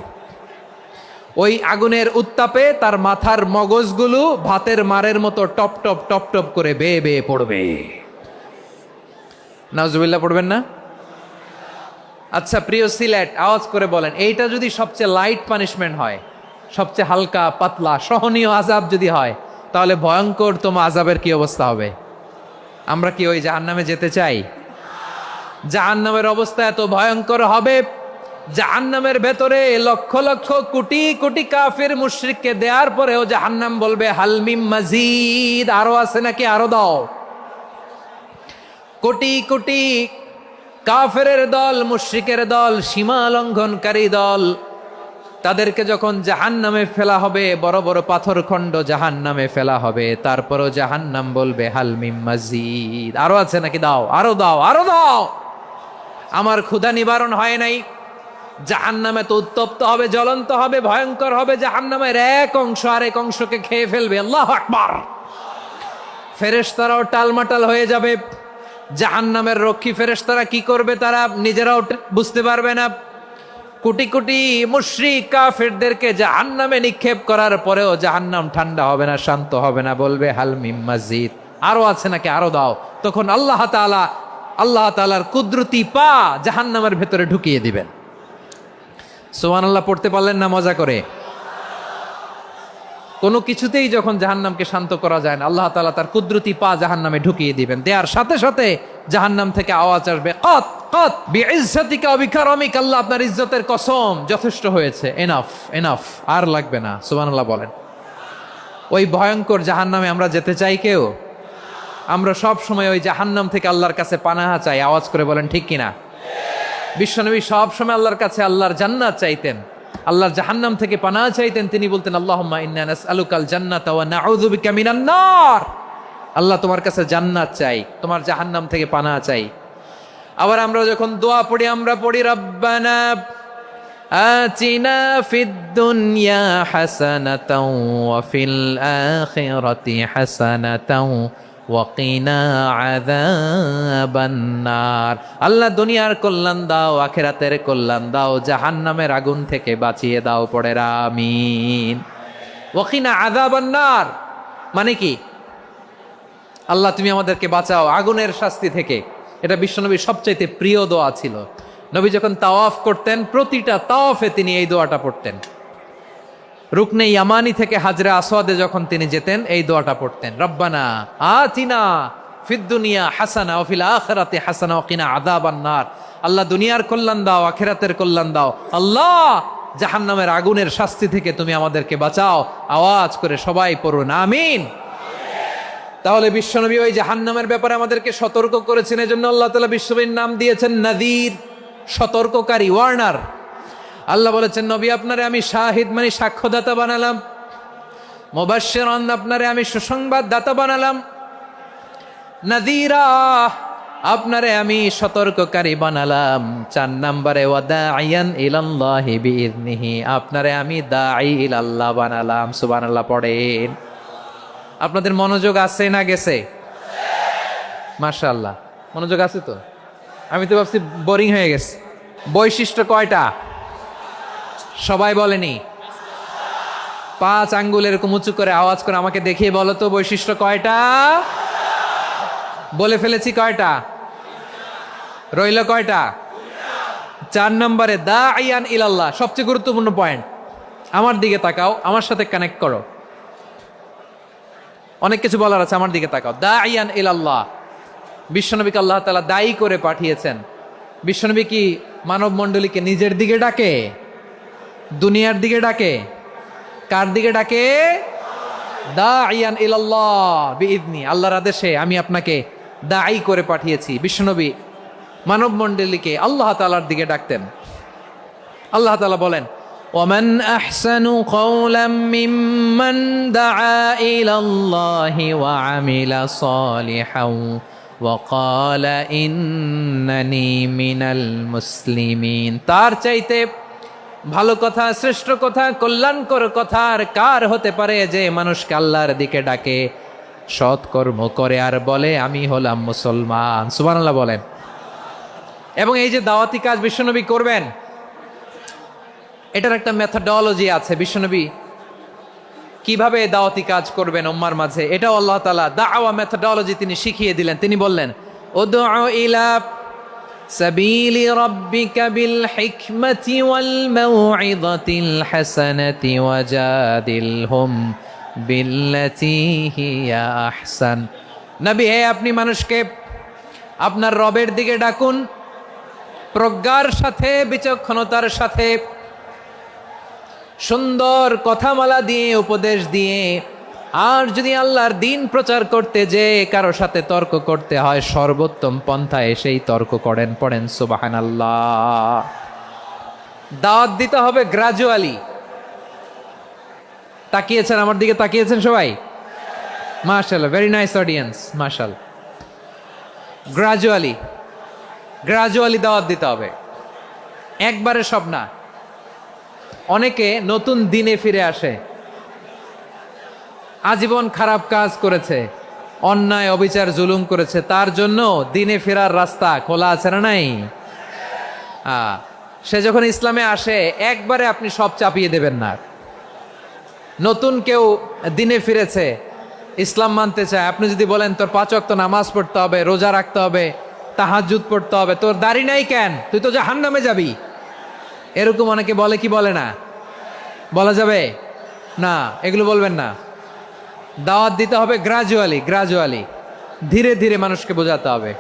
ওই আগুনের উত্তাপে তার মাথার মগজগুলো ভাতের মারের মতো টপ টপ টপ টপ করে বেয়ে বেয়ে পড়বে। নাউজুবিল্লাহ পড়বেন না? আচ্ছা প্রিয় সিলেট, আওয়াজ করে বলেন, এইটা যদি সবচেয়ে লাইট পানিশমেন্ট হয়, সবচেয়ে হালকা পাতলা সহনীয় আযাব যদি হয়, তাহলে ভয়ঙ্করতম আযাবের কি অবস্থা হবে? আমরা কি ওই জাহান্নামে যেতে চাই? জাহান্নামের অবস্থা এত ভয়ঙ্কর হবে, জাহান্নামের ভেতরে লক্ষ লক্ষ কোটি কোটি কাফির মুশরিককে দেওয়ার পরেও জাহান্নাম বলবে হাল মিম মাজিদ, আরো আছে নাকি, আরো দাও। কোটি কোটি কাফেরের দল, মুশরিকের দল, সীমা লঙ্ঘনকারী দল, তাদেরকে যখন জাহান্নামে ফেলা হবে, বড় বড় পাথরখণ্ড জাহান্নামে ফেলা হবে, তারপরও জাহান্নাম বলবে হাল মিম মাজিদ, আরো আছে নাকি, দাও, আরো দাও, আরো দাও। আমার ক্ষুধা নিবারণ হয় নাই। জাহান্নামে তো উত্তপ্ত হবে, জ্বলন্ত হবে, ভয়ঙ্কর হবে। জাহান্নামের এক অংশ আরেক অংশকে খেয়ে ফেলবে। আল্লাহু আকবার। ফেরেশতারাও টালমাটাল হয়ে যাবে। জাহান্নামের রক্ষী ফেরেশতারা কি করবে তারা নিজেরাও বুঝতে পারবে না। কোটি কোটি মুশরিক কাফেরদেরকে জাহান্নামে নিক্ষেপ করার পরেও জাহান্নাম ঠান্ডা হবে না, শান্ত হবে না, বলবে হাল মিম মাজিদ, আরো আছে নাকি, আরো দাও। তখন আল্লাহ তাআলার কুদরতি পা জাহান্নামের ভেতরে ঢুকিয়ে দিবেন। সুবহানাল্লাহ পড়তে পারলেন না মজা করে? কোনো কিছুতেই যখন জাহান্নামকে শান্ত করা যায় না, আল্লাহ তাআলা তার কুদরতি পা জাহান্নামে ঢুকিয়ে দিবেন। দেওয়ার সাথে সাথে জাহান্নাম থেকে আওয়াজ আসবে, কত কত বিইজ্জাতিকা ওয়া বিকারামিকা, আল্লাহ আপনার ইজ্জতের কসম, যথেষ্ট হয়েছে, এনাফ এনাফ, আর লাগবে না। সুবহানাল্লাহ বলেন। ওই ভয়ঙ্কর জাহান্নামে আমরা যেতে চাই কেউ? আমরা সব সময় ওই জাহান্নাম থেকে আল্লাহর কাছে পানাহা চাই। আওয়াজ করে বলেন ঠিক কিনা? বিশ্বনবী সব সময় আল্লাহর কাছে আল্লাহর জান্নাত চাইতেন, আল্লাহর জাহান্নাম থেকে পানাহা চাইতেন। তিনি বলতেন আল্লাহুম্মা ইন্না নাসআলুকাল জান্নাতা ওয়া নাউযু বিকা মিনান নার। আল্লাহ তোমার কাছে জান্নাত চাই, তোমার জাহান্নাম থেকে পানাহা চাই। আবার আমরা যখন দোয়া পড়ি, আমরা পড়ি রব্বানা আতিনা ফিদ দুনিয়া হাসানাতাও ওয়া ফিল আখিরাতি হাসানাতাও ওয়া কিনা আযাবান নার। আল্লাহ দুনিয়ার কল্যাণ দাও, আখিরাতের কল্যাণ দাও, জাহান্নামের আগুন থেকে বাঁচিয়ে দাও। পড়ে আমিন। ওয়া কিনা আযাবান নার মানে কি? আল্লাহ তুমি আমাদেরকে বাঁচাও আগুনের শাস্তি থেকে। এটা বিশ্বনবীর সবচাইতে প্রিয় দোয়া ছিল। নবী যখন তাওয়াফ করতেন, প্রতিটা তাওয়াফে তিনি এই দোয়াটা পড়তেন। রুকনে ইয়ামানি থেকে হাজরে আসওয়াদে যখন তিনি যেতেন, এই দোয়াটা পড়তেন, রব্বানা আতিনা ফিদ দুনিয়া হাসানা ওয়া ফিল আখিরাতি হাসানা ওয়া কিনা আযাবান নার। আল্লাহ দুনিয়ার কল্যাণ দাও, আখিরাতের কল্যাণ দাও। আল্লাহ জাহান্নামের আগুনের শাস্তি থেকে তুমি আমাদেরকে বাঁচাও। আওয়াজ করে সবাই পড়ুন আমিন। তাহলে বিশ্বনবী ওই জাহান্নামের ব্যাপারে আমাদেরকে সতর্ক করেছেন। এজন্য আল্লাহ তাআলা বিশ্বনবীর নাম দিয়েছেন নাযীর, সতর্ককারী, ওয়ার্নার। আল্লাহ বলেছেন নবী আপনারে আমি শাহিদ মানে সাক্ষ্যদাতা বানালাম, মুবাশশিরান আপনারে আমি সুসংবাদ দাতা বানালাম, নাযীরা আপনারে আমি সতর্ককারী বানালাম। 4 নম্বরে ওয়া দাঈয়ান ইলাল্লাহি বিইذনিহি, আপনারে আমি দাঈ ইলাল্লাহ বানালাম। সুবহানাল্লাহ পড়েন। আপনাদের মনোযোগ আছে না গেছে? মাশাআল্লাহ মনোযোগ আছে তো। আমি তো ভাবছি বোরিং হয়ে গেছে। বৈশিষ্ট্য কয়টা সবাই বলেনি? 5 আঙ্গুল এরকম উঁচু করে আওয়াজ করে আমাকে দেখিয়ে বলো তো বৈশিষ্ট্য কয়টা? বলে ফেলেছি কয়টা? রইল কয়টা? 4 নম্বরে দাঈয়ান ইলাল্লাহ, সবচেয়ে গুরুত্বপূর্ণ পয়েন্ট। আমার দিকে তাকাও, আমার সাথে কানেক্ট করো। অনেক কিছু বলার আছে, আমার দিকে তাকাও। দাঈয়ান ইলাল্লাহ, বিশ্বনবীকে আল্লাহ তাআলা দায়ী করে পাঠিয়েছেন। বিশ্বনবী কি মানব মণ্ডলীকে নিজের দিকে ডাকে? দুনিয়ার দিকে ডাকে? কার দিকে ডাকে? দাঈয়ান ইলাল্লাহ বিইذনি, আল্লাহর আদেশে আমি আপনাকে দায়ী করে পাঠিয়েছি। বিশ্বনবী মানব মণ্ডলীকে আল্লাহ তাআলার দিকে ডাকতেন। আল্লাহ তাআলা বলেন ومن أحسن قولا ممن دعا إلى الله وعمل صالحا وقال إنني من المسلمين। তার চাইতে ভালো কথা, শ্রেষ্ঠ কথা, কল্যাণকর কথা আর কার হতে পারে যে মানুষকে আল্লাহর দিকে ডাকে, সৎকর্ম করে আর বলে আমি হলাম মুসলমান। সুবহানাল্লাহ বলেন। এবং এই যে দাওয়াতি কাজ বিশ্বনবী করবেন, এটার একটা মেথডোলজি আছে। বিশ্বনবী কিভাবে দাওয়াতি কাজ করবেন উম্মার মাঝে, এটাও আল্লাহ তাআলা দাওয়া মেথডোলজি তিনি শিখিয়ে দিলেন। তিনি বললেন উদউ ইলা সাবিলি রাব্বিকা বিল হিকমাতি ওয়াল মাউইযাতিল হাসানাতি ওয়াজাদিলহুম বিল্লাতী হিয়া আহসান। নবী হে, আপনি মানুষকে আপনার রবের দিকে ডাকুন প্রজ্ঞার সাথে, বিচক্ষণতার সাথে, সুন্দর কথামালা দিয়ে, উপদেশ দিয়ে, আর যদি আল্লাহর দিন প্রচার করতে যে কারো সাথে তর্ক করতে হয়, সর্বোত্তম পন্থায় সেই তর্ক করেন। পড়েন সুবহানাল্লাহ। দাওয়াত দিতে হবে গ্রাজুয়ালি। তাকিয়েছেন আমার দিকে, তাকিয়েছেন সবাই? মাশাআল্লাহ, ভেরি নাইস অডিয়েন্স, মাশাআল্লাহ। গ্রাজুয়ালি গ্রাজুয়ালি দাওয়াত দিতে হবে, একবারে সব না। অনেকে নতুন দিনে ফিরে আসে, আজীবন খারাপ কাজ করেছে, অন্যায় অবিচার জুলুম করেছে, তার জন্য দিনে ফেরার রাস্তা খোলা আছে না নাই? সে যখন ইসলামে আসে একবারে আপনি সব চাপিয়ে দেবেন না। নতুন কেউ দিনে ফিরেছে, ইসলাম মানতে চায়, আপনি যদি বলেন তোর 5 ওয়াক্ত নামাজ পড়তে হবে, রোজা রাখতে হবে, তাহাজ্জুদ পড়তে হবে, তোর দাড়ি নাই কেন, তুই তো জাহান্নামে যাবি, এরকম অনেকে বলে কি বলে না? বলা যাবে না, এগুলো বলবেন না। দাওয়াত দিতে হবে গ্রাজুয়ালি, গ্রাজুয়ালি, ধীরে ধীরে মানুষকে বোঝাতে হবে।